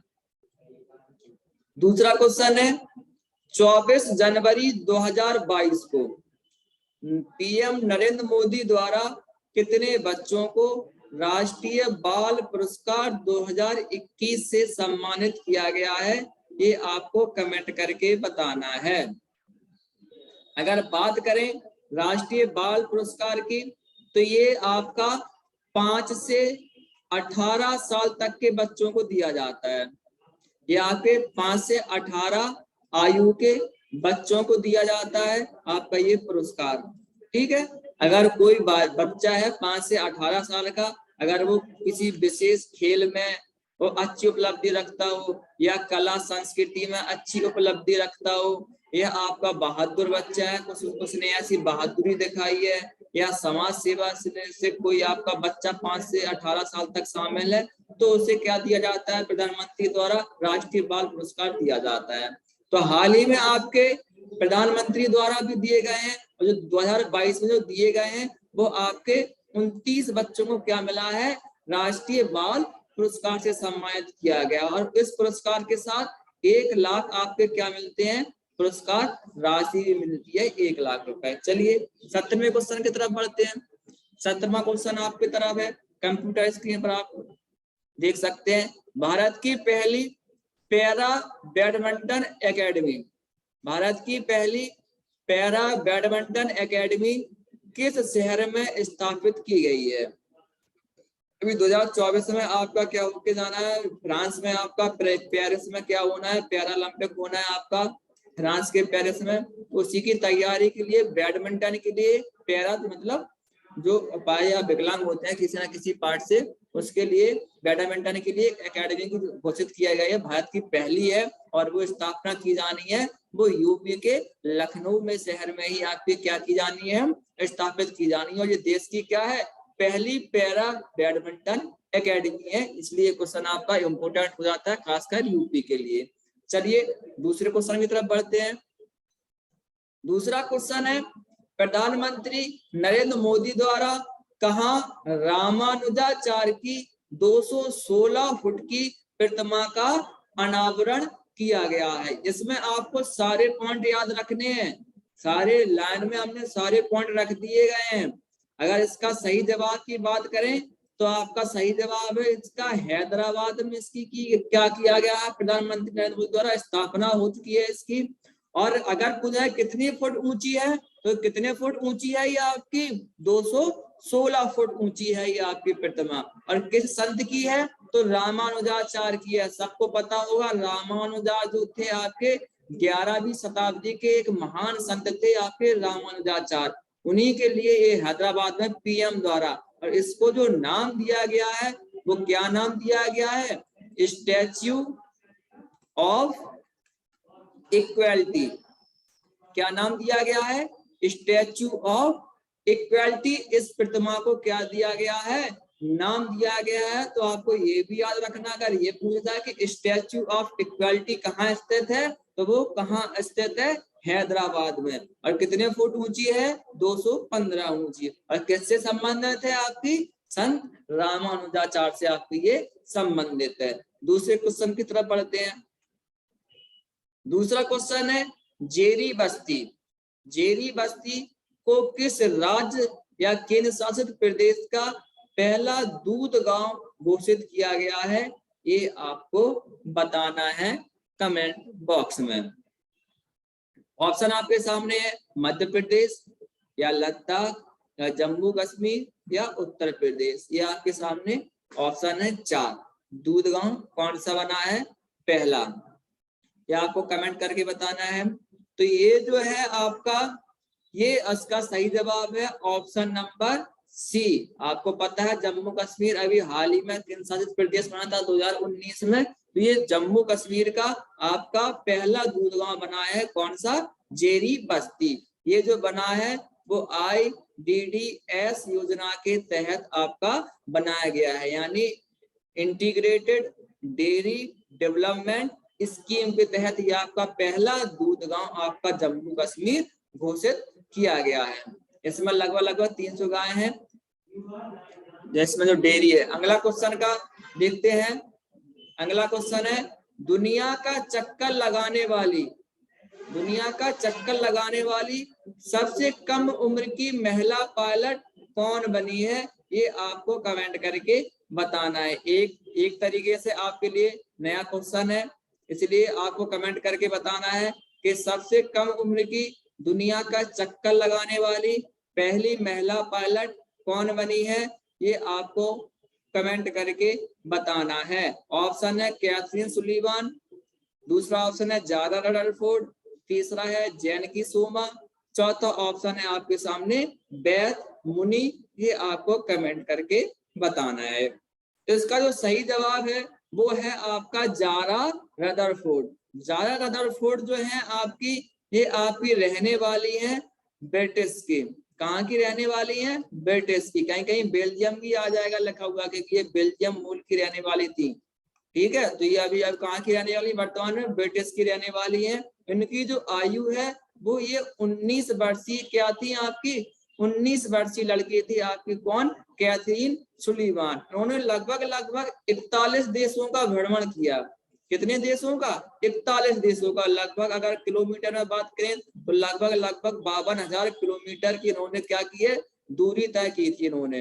दूसरा क्वेश्चन है 24 जनवरी 2022 को पीएम नरेंद्र मोदी द्वारा कितने बच्चों को राष्ट्रीय बाल पुरस्कार 2021 से सम्मानित किया गया है? ये आपको कमेंट करके बताना है। अगर बात करें राष्ट्रीय बाल पुरस्कार की तो ये आपका 5 से 18 साल तक के बच्चों को दिया जाता है। ये आपके 5 से 18 आयु के बच्चों को दिया जाता है आपका ये पुरस्कार। ठीक है, अगर कोई बच्चा है 5 से 18 साल का, अगर वो किसी विशेष खेल में वो अच्छी उपलब्धि रखता हो या कला संस्कृति में अच्छी उपलब्धि रखता हो, या आपका बहादुर बच्चा है, उसने ऐसी बहादुरी दिखाई है, या समाज सेवा से कोई आपका बच्चा 5 से 18 साल तक शामिल है, तो उसे क्या दिया जाता है, प्रधानमंत्री द्वारा राष्ट्रीय बाल पुरस्कार दिया जाता है। तो हाल ही में आपके प्रधानमंत्री द्वारा भी दिए गए हैं और जो 2022 में जो दिए गए हैं वो आपके 29 बच्चों को क्या मिला है, राष्ट्रीय बाल पुरस्कार से सम्मानित किया गया। और इस पुरस्कार के साथ 1 लाख आपके क्या मिलते हैं, पुरस्कार राशि भी मिलती है 1 लाख रुपए। चलिए 17वें क्वेश्चन की तरफ बढ़ते हैं। 17वां क्वेश्चन आपकी तरफ है, कंप्यूटर स्क्रीन पर आप देख सकते हैं। भारत की पहली पैरा बैडमिंटन एकेडमी, भारत की पहली पैरा बैडमिंटन एकेडमी किस शहर में स्थापित की गई है? अभी 2024 में आपका क्या होके जाना है, फ्रांस में आपका पेरिस में क्या होना है, पैरालंपिक होना है आपका फ्रांस के पेरिस में। उसी की तैयारी के लिए बैडमिंटन के लिए, पैरा मतलब जो अपाहिज या विकलांग होते हैं किसी ना किसी पार्ट से, उसके लिए बैडमिंटन के लिए एकेडमी घोषित किया गया है। भारत की पहली है और वो स्थापना की जानी है, वो यूपी के लखनऊ में शहर में ही आपकी क्या की जानी है, स्थापित की जानी है। और ये देश की क्या है, पहली पैरा बैडमिंटन एकेडमी है, इसलिए क्वेश्चन आपका इम्पोर्टेंट हो जाता है खासकर यूपी के लिए। चलिए दूसरे क्वेश्चन की तरफ बढ़ते हैं। दूसरा क्वेश्चन है प्रधानमंत्री नरेंद्र मोदी द्वारा कहां रामानुजाचार्य की 216 फुट की प्रतिमा का अनावरण किया गया है? इसमें आपको सारे पॉइंट याद रखने हैं, सारे लाइन में हमने सारे पॉइंट रख दिए गए हैं। अगर इसका सही जवाब की बात करें तो आपका सही जवाब है इसका हैदराबाद में इसकी क्या किया गया है, प्रधानमंत्री नरेंद्र मोदी द्वारा स्थापना हो चुकी है इसकी। और अगर पूछा कितनी फुट ऊंची है तो कितने फुट ऊंची है ये आपकी? 216 फुट ऊंची है ये आपकी प्रतिमा। और किस संत की है? तो रामानुजाचार्य की है। सबको पता होगा रामानुजाचार्य जो थे आपके 11वीं शताब्दी के एक महान संत थे आपके रामानुजाचार्य। उन्हीं के लिए ये हैदराबाद में पीएम द्वारा, और इसको जो नाम दिया गया है वो क्या नाम दिया गया है? Statue of equality. क्या नाम दिया गया है? Statue of equality. इस प्रतिमा को क्या दिया गया है? नाम दिया गया है। तो आपको ये भी याद रखना, अगर ये पूछता है कि स्टैच्यू ऑफ इक्वालिटी कहाँ स्थित है, तो वो कहाँ स्थित है? हैदराबाद में। और कितने फुट ऊंची है? 215 ऊंची। और किससे संबंधित है? आपकी संत रामानुजाचार्य से आपकी ये संबंधित है। दूसरे क्वेश्चन की तरफ बढ़ते हैं। दूसरा क्वेश्चन है जेरी बस्ती। जेरी बस्ती को किस राज्य या केंद्र शासित प्रदेश का पहला दूध गांव घोषित किया गया है? ये आपको बताना है कमेंट बॉक्स में। ऑप्शन आपके सामने है, मध्य प्रदेश या लद्दाख या जम्मू कश्मीर या उत्तर प्रदेश। ये आपके सामने ऑप्शन है 4। दूध गांव कौन सा बना है पहला, या आपको कमेंट करके बताना है। तो ये जो है आपका, ये इसका सही जवाब है ऑप्शन नंबर सी। आपको पता है जम्मू कश्मीर अभी हाल ही में केंद्र शासित प्रदेश बना था 2019 में। तो ये जम्मू कश्मीर का आपका पहला दूध गांव बना है कौन सा? जेरी बस्ती। ये जो बना है वो IDDS योजना के तहत आपका बनाया गया है, यानी इंटीग्रेटेड डेयरी डेवलपमेंट स्कीम के तहत ये आपका पहला दूध गांव आपका जम्मू कश्मीर घोषित किया गया है। इसमें लगभग 300 गाय हैं जिसमें जो डेयरी है। अगला क्वेश्चन का देखते हैं। अगला क्वेश्चन है दुनिया का चक्कर लगाने वाली सबसे कम उम्र की महिला पायलट कौन बनी है? ये आपको कमेंट करके बताना है। एक तरीके से आपके लिए नया क्वेश्चन है, इसलिए आपको कमेंट करके बताना है कि सबसे कम उम्र की दुनिया का चक्कर लगाने वाली पहली महिला पायलट कौन बनी है? ये आपको कमेंट करके बताना है। ऑप्शन है कैथरीन सुलीवान, दूसरा ऑप्शन है जारा रदरफोर्ड, तीसरा है जैनकी सोमा, चौथा ऑप्शन है आपके सामने बेथ मुनी। ये आपको कमेंट करके बताना है। तो इसका जो सही जवाब है वो है आपका जारा रदरफोर्ड। जारा रदरफोर्ड जो है आपकी, ये आपकी रहने वाली है ब्रिटिश की। कहाँ की रहने वाली है? ब्रिटिश की। कहीं कहीं बेल्जियम की आ जाएगा लिखा हुआ कि ये बेल्जियम मूल की रहने वाली थी। ठीक है, तो ये अभी अब कहाँ की रहने वाली? वर्तमान में ब्रिटिश की रहने वाली है। इनकी जो आयु है वो ये 19 वर्षीय क्या थी आपकी? 19 वर्षीय लड़की थी आपकी। कौन? कैथरीन सुलीवान। उन्होंने लगभग 41 देशों का भ्रमण किया। कितने देशों का? 41 देशों का। लगभग अगर किलोमीटर में बात करें तो लगभग 52,000 किलोमीटर की इन्होंने क्या की है? दूरी तय की थी इन्होंने।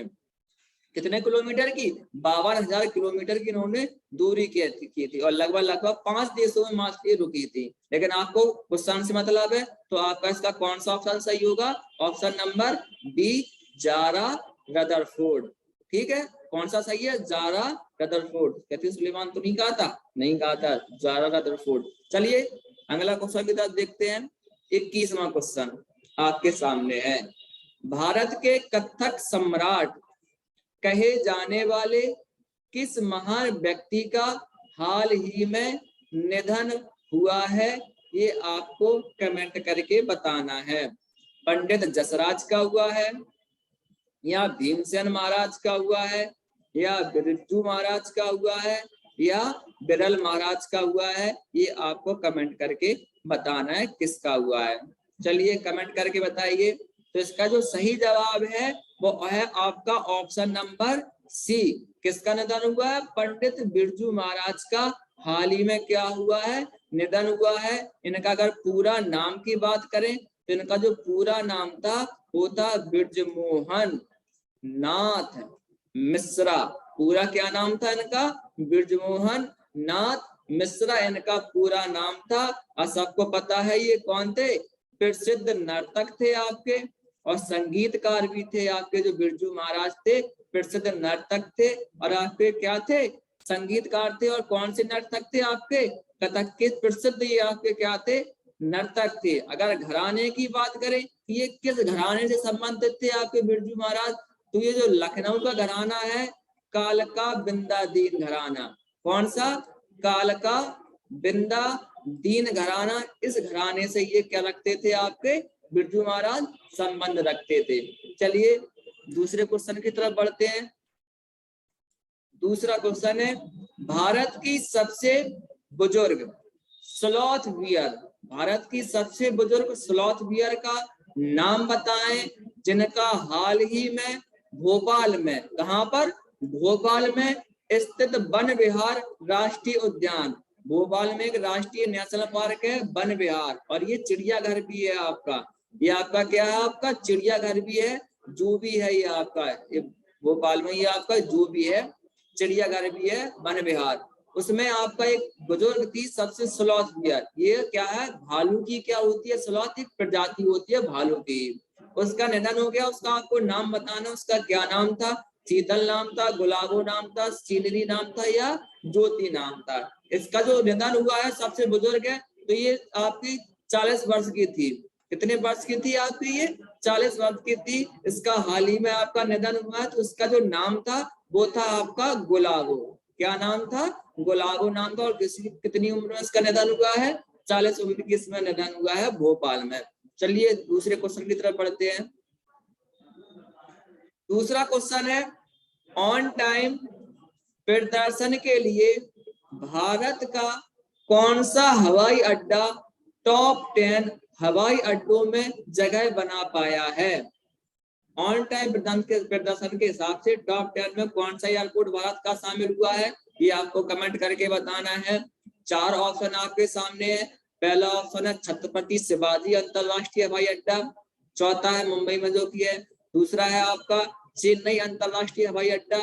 कितने किलोमीटर की? 52,000 किलोमीटर की इन्होंने दूरी की थी, और लगभग 5 देशों में मात्र रुकी थी। लेकिन आपको क्वेश्चन से मतलब है, तो आपका इसका कौन सा ऑप्शन सही होगा? Option number B Zara Rutherford. ठीक है, कौन सा सही है? Zara Rutherford. कैथरीन सुलीवान तो नहीं कहा था, नहीं कहा था, जारा रदरफोर्ड। चलिए अगला क्वेश्चन की तरफ देखते हैं। 21वां क्वेश्चन आपके सामने है। भारत के कथक सम्राट कहे जाने वाले किस महान व्यक्ति का हाल ही में निधन हुआ है? ये आपको कमेंट करके बताना है। पंडित जसराज का हुआ है, या भीमसेन महाराज का हुआ है, या बिरजू महाराज का हुआ है, या बिरल महाराज का हुआ है? ये आपको कमेंट करके बताना है किसका हुआ है। चलिए कमेंट करके बताइए। तो इसका जो सही जवाब है वो है आपका ऑप्शन नंबर सी। किसका निधन हुआ है? पंडित बिरजू महाराज का हाल ही में क्या हुआ है? निधन हुआ है। इनका अगर पूरा नाम की बात करें तो इनका जो पूरा नाम था वो था बिरजमोहन नाथ मिश्रा। पूरा क्या नाम था इनका? बिरजमोहन नाथ मिश्रा इनका पूरा नाम था। और सबको पता है ये कौन थे? प्रसिद्ध नर्तक थे आपके और संगीतकार भी थे आपके। जो बिरजू महाराज थे प्रसिद्ध नर्तक थे और आपके क्या थे, संगीतकार थे। और कौन से नर्तक थे आपके, कथक के प्रसिद्ध ये आपके क्या थे, नर्तक थे। अगर घराने की बात करें ये किस घराने से संबंधित थे आपके बिरजू महाराज, तो ये जो लखनऊ का घराना है कालका बिंदादीन घराना। कौन सा, कालका बिंदादीन घराना, इस घराने से ये क्या रखते थे आपके बिरजू महाराज, संबंध रखते थे। चलिए दूसरे क्वेश्चन की तरफ बढ़ते हैं। दूसरा क्वेश्चन है, भारत की सबसे बुजुर्ग स्लॉथ बियर, भारत की सबसे बुजुर्ग स्लॉथ बियर का नाम बताएं जिनका हाल ही में भोपाल में, कहां पर, भोपाल में स्थित वन विहार राष्ट्रीय उद्यान, भोपाल में एक राष्ट्रीय नेशनल पार्क है वन विहार, और ये चिड़ियाघर भी है आपका। ये आपका क्या है, आपका चिड़ियाघर भी है, जू भी है ये आपका, ये भोपाल में ये आपका जू भी है, चिड़ियाघर भी है, वन विहार। उसमें आपका एक बुजुर्ग थी सबसे स्लॉथ बियर, ये क्या है, भालू की क्या होती है, स्लॉथ एक प्रजाति होती है भालू की। उसका निधन हो गया, उसका आपको नाम बताना, उसका क्या नाम था, शीतल नाम था, गुलाबो नाम था, सीनरी नाम था या ज्योति नाम था। इसका जो निधन हुआ है सबसे बुजुर्ग है, तो ये आपकी 40 वर्ष की थी। कितने वर्ष की थी आपकी, ये 40 वर्ष की थी। इसका हाल ही में आपका निधन हुआ है, तो इसका जो नाम था वो था आपका गुलाबो। क्या नाम था, गुलाबो नाम था। और कितनी उम्र में इसका निधन हुआ है, 40 उम्र की इसमें निधन हुआ है भोपाल में। चलिए दूसरे क्वेश्चन की तरफ बढ़ते हैं। दूसरा क्वेश्चन है, ऑन टाइम प्रदर्शन के लिए भारत का कौन सा हवाई अड्डा टॉप 10 हवाई अड्डों में जगह बना पाया है। ऑन टाइम प्रदर्शन के हिसाब से टॉप 10 में कौन सा एयरपोर्ट भारत का शामिल हुआ है, ये आपको कमेंट करके बताना है। 4 ऑप्शन आपके सामने है। पहला ऑप्शन है छत्रपति शिवाजी अंतरराष्ट्रीय हवाई अड्डा, चौथा है मुंबई में जो कि है, दूसरा है आपका चेन्नई अंतरराष्ट्रीय हवाई अड्डा,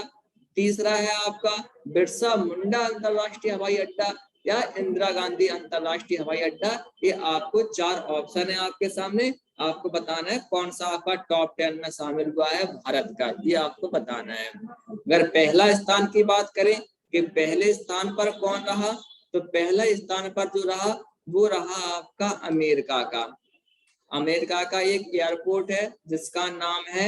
तीसरा है आपका बिरसा मुंडा अंतरराष्ट्रीय हवाई अड्डा या इंदिरा गांधी अंतरराष्ट्रीय हवाई अड्डा। ये आपको 4 ऑप्शन है आपके सामने, आपको बताना है कौन सा आपका टॉप 10 में शामिल हुआ है भारत का, ये आपको बताना है। अगर पहला स्थान की बात करें कि पहले स्थान पर कौन रहा, तो पहला स्थान पर जो रहा वो रहा आपका अमेरिका का। अमेरिका का एक एयरपोर्ट है जिसका नाम है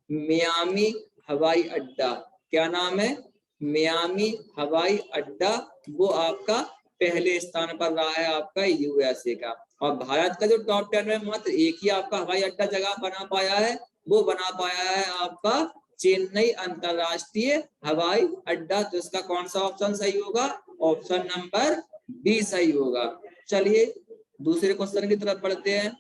मियामी हवाई अड्डा। क्या नाम है, मियामी हवाई अड्डा, वो आपका पहले स्थान पर रहा है आपका यूएसए का। और भारत का जो टॉप 10 में मात्र एक ही आपका हवाई अड्डा जगह बना पाया है, वो बना पाया है आपका चेन्नई अंतरराष्ट्रीय हवाई अड्डा। तो इसका कौन सा ऑप्शन सही होगा, ऑप्शन नंबर बी सही होगा। चलिए दूसरे क्वेश्चन की तरफ बढ़ते हैं।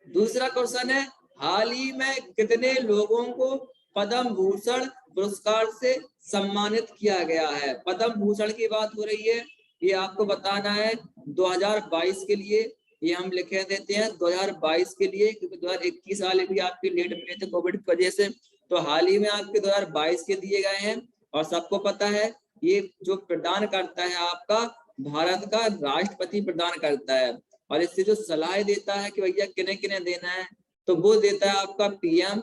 दूसरा क्वेश्चन है, हाल ही में कितने लोगों को पद्म भूषण पुरस्कार से सम्मानित किया गया है। पद्म भूषण की बात हो रही है, ये आपको बताना है 2022 के लिए, ये हम लिखे देते हैं 2022 के लिए, क्योंकि 2021 वाले भी आपके लेट मिले थे कोविड की वजह से, तो हाल ही में आपके 2022 के दिए गए हैं। और सबको पता है ये जो प्रदान करता है आपका भारत का राष्ट्रपति प्रदान करता है, और इससे जो सलाह देता है कि भैया किन्हें किन्हें देना है, तो वो देता है आपका पीएम,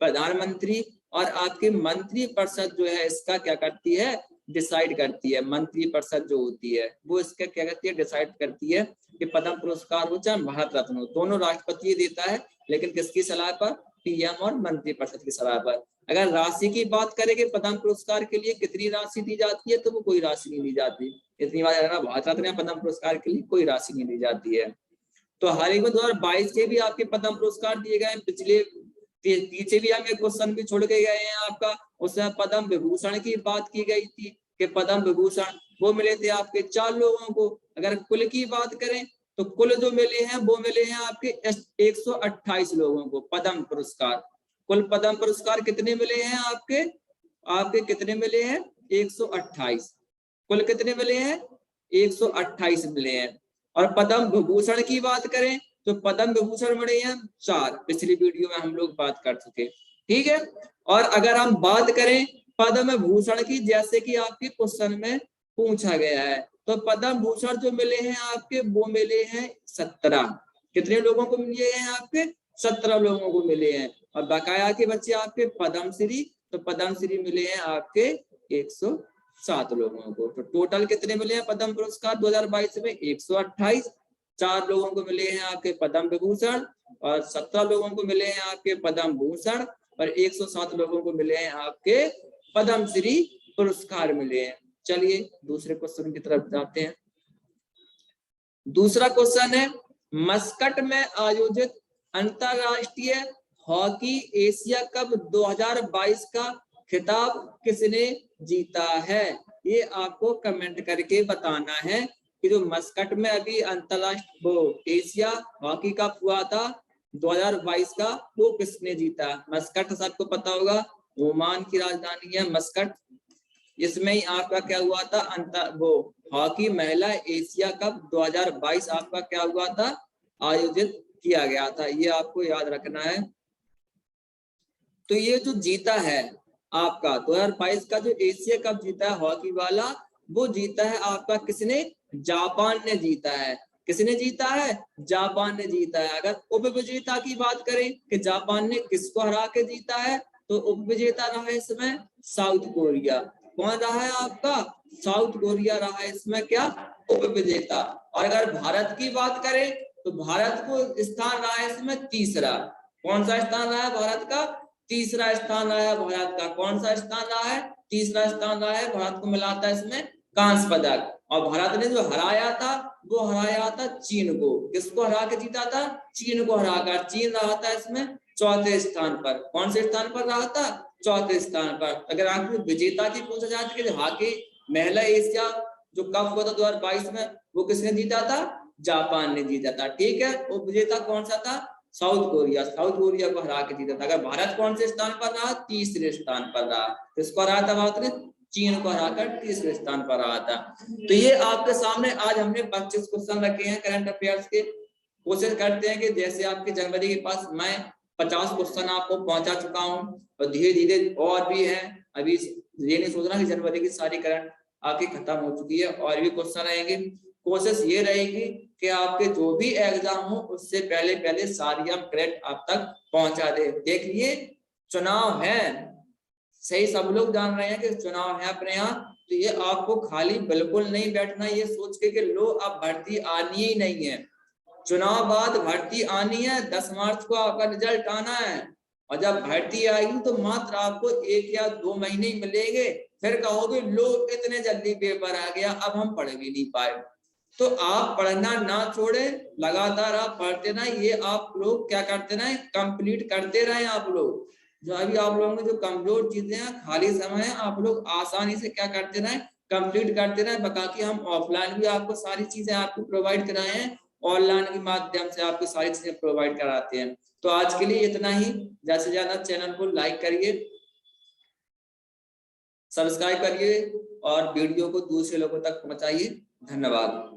प्रधानमंत्री, और आपकी मंत्री परिषद जो है इसका क्या करती है, डिसाइड करती है। मंत्री परिषद जो होती है वो इसका क्या करती है, डिसाइड करती है कि पद्म पुरस्कार हो चाहे भारत रत्न हो, दोनों राष्ट्रपति देता है, लेकिन किसकी सलाह पर, पीएम और मंत्री परिषद की सलाह पर। अगर राशि की बात करें कि पद्म पुरस्कार के लिए कितनी राशि दी जाती है, तो वो कोई राशि नहीं दी जाती। इतनी बात, भारत रत्न पद्म पुरस्कार के लिए कोई राशि नहीं दी जाती है। तो हाल ही में 2022 के भी आपके पद्म पुरस्कार दिए गए, पिछले पीछे भी हमें क्वेश्चन भी छोड़ के गए हैं आपका, उसमें पद्म विभूषण की बात की गई थी कि पद्म विभूषण वो मिले थे आपके 4 लोगों को। अगर कुल की बात करें तो कुल जो मिले हैं वो मिले हैं आपके 128 लोगों को पद्म पुरस्कार। कुल पद्म पुरस्कार कितने मिले हैं आपके कितने मिले हैं, 128। कुल कितने मिले हैं, 128 मिले हैं। और पद्म विभूषण की बात करें तो पद्म विभूषण मिले हैं 4, पिछली वीडियो में हम लोग बात कर चुके, ठीक है। और अगर हम बात करें पद्म भूषण की, जैसे कि आपके क्वेश्चन में पूछा गया है, तो पद्म भूषण जो मिले हैं आपके वो मिले हैं 17। कितने लोगों को मिले हैं आपके? 17 लोगों को मिले हैं। और बकाया के बच्चे आपके पद्मश्री, तो पद्मश्री मिले हैं आपके 107 लोगों को। तो टोटल कितने मिले हैं पद्म पुरस्कार 2022 में? 128। 4 लोगों को मिले हैं आपके पद्म विभूषण और 17 लोगों को मिले हैं आपके पद्म भूषण और 107 लोगों को मिले हैं आपके पद्मश्री पुरस्कार मिले हैं। चलिए दूसरे क्वेश्चन की तरफ जाते हैं। दूसरा क्वेश्चन है, मस्कट में आयोजित अंतरराष्ट्रीय हॉकी एशिया कप 2022 का खिताब किसने जीता है? ये आपको कमेंट करके बताना है कि जो मस्कट में अभी अंतरराष्ट्रीय वो एशिया हॉकी कप हुआ था 2022 का, वो किसने जीता? मस्कट सबको पता होगा, ओमान की राजधानी है मस्कट। इसमें ही आपका क्या हुआ था? वो हॉकी महिला एशिया कप 2022 आपका क्या हुआ था? आयोजित किया गया था। ये आपको याद रखना है। तो ये जो जीता है आपका 2022 का जो एशिया कप जीता है हॉकी वाला, वो जीता है आपका किसने? जापान ने जीता है। किसने जीता है? जापान ने जीता है। अगर उपविजेता की बात करें कि जापान ने किसको हरा के जीता है, तो उपविजेता रहा है इसमें साउथ कोरिया। कौन रहा है आपका? साउथ कोरिया रहा है इसमें क्या? उपविजेता। और अगर भारत की बात करें तो भारत को स्थान रहा है इसमें तीसरा। कौन सा स्थान रहा है भारत का? तीसरा स्थान रहा है भारत का। कौन सा स्थान रहा है? तीसरा स्थान रहा है। भारत को मिला था इसमें कांस्य पदक। और भारत ने जो हराया था वो हराया था चीन को। किसको हरा के जीता था? चीन को हराकर। चीन रहा था इसमें चौथे स्थान पर। कौन से स्थान पर रहा था? चौथे स्थान पर। अगर आपको विजेता की पूछा जाए कि हॉकी महिला एशिया जो कप हुआ था 2022 में, वो किसने जीता था? जापान ने जीता था। ठीक है, वो विजेता कौन सा था? South Korea. साउथ कोरिया को हरा के जीता था। अगर भारत कौन से स्थान पर रहा? तीसरे स्थान पर रहा। किसको हराया था भारत ने? चीन को हराकर तीसरे स्थान पर रहा था। तो ये आपके सामने आज हमने 25 क्वेश्चन रखे हैं करंट अफेयर्स के। कोशिश करते हैं कि जैसे आपके जनवरी के पास मैं 50 क्वेश्चन आपको पहुंचा चुका हूं, और धीरे धीरे और भी है। अभी ये नहीं सोचना कि जनवरी की सारी करंट आपकी खत्म हो चुकी है, और भी क्वेश्चन रहेंगे। कोशिश ये रहेगी कि आपके जो भी एग्जाम हो उससे पहले पहले सारी हम करेक्ट आप तक पहुंचा दे। देखिए चुनाव है, सही सब लोग जान रहे हैं कि चुनाव है अपने यहाँ, तो ये आपको खाली बिल्कुल नहीं बैठना ये सोच के कि लो अब भर्ती आनी ही नहीं है। चुनाव बाद भर्ती आनी है, 10 मार्च को आपका रिजल्ट आना है। और जब भर्ती आएगी तो मात्र आपको 1 या 2 महीने ही मिलेंगे। फिर कहोगे लो इतने जल्दी पेपर आ गया, अब हम पढ़ भी नहीं पाए। तो आप पढ़ना ना छोड़े, लगातार आप पढ़ते रहें। ये आप लोग क्या करते रहें? कंप्लीट करते रहें। आप लोग जो अभी आप लोगों में जो कमजोर चीजें हैं, खाली समय है, आप लोग आसानी से क्या करते रहें? कंप्लीट करते रहें। बाकी हम ऑफलाइन भी आपको सारी चीजें आपको प्रोवाइड कराए हैं, ऑनलाइन के माध्यम से आपको सारी चीजें प्रोवाइड कराते हैं। तो आज के लिए इतना ही। ज्यादा से ज्यादा चैनल को लाइक करिए, सब्सक्राइब करिए और वीडियो को दूसरे लोगों तक पहुंचाइए। धन्यवाद।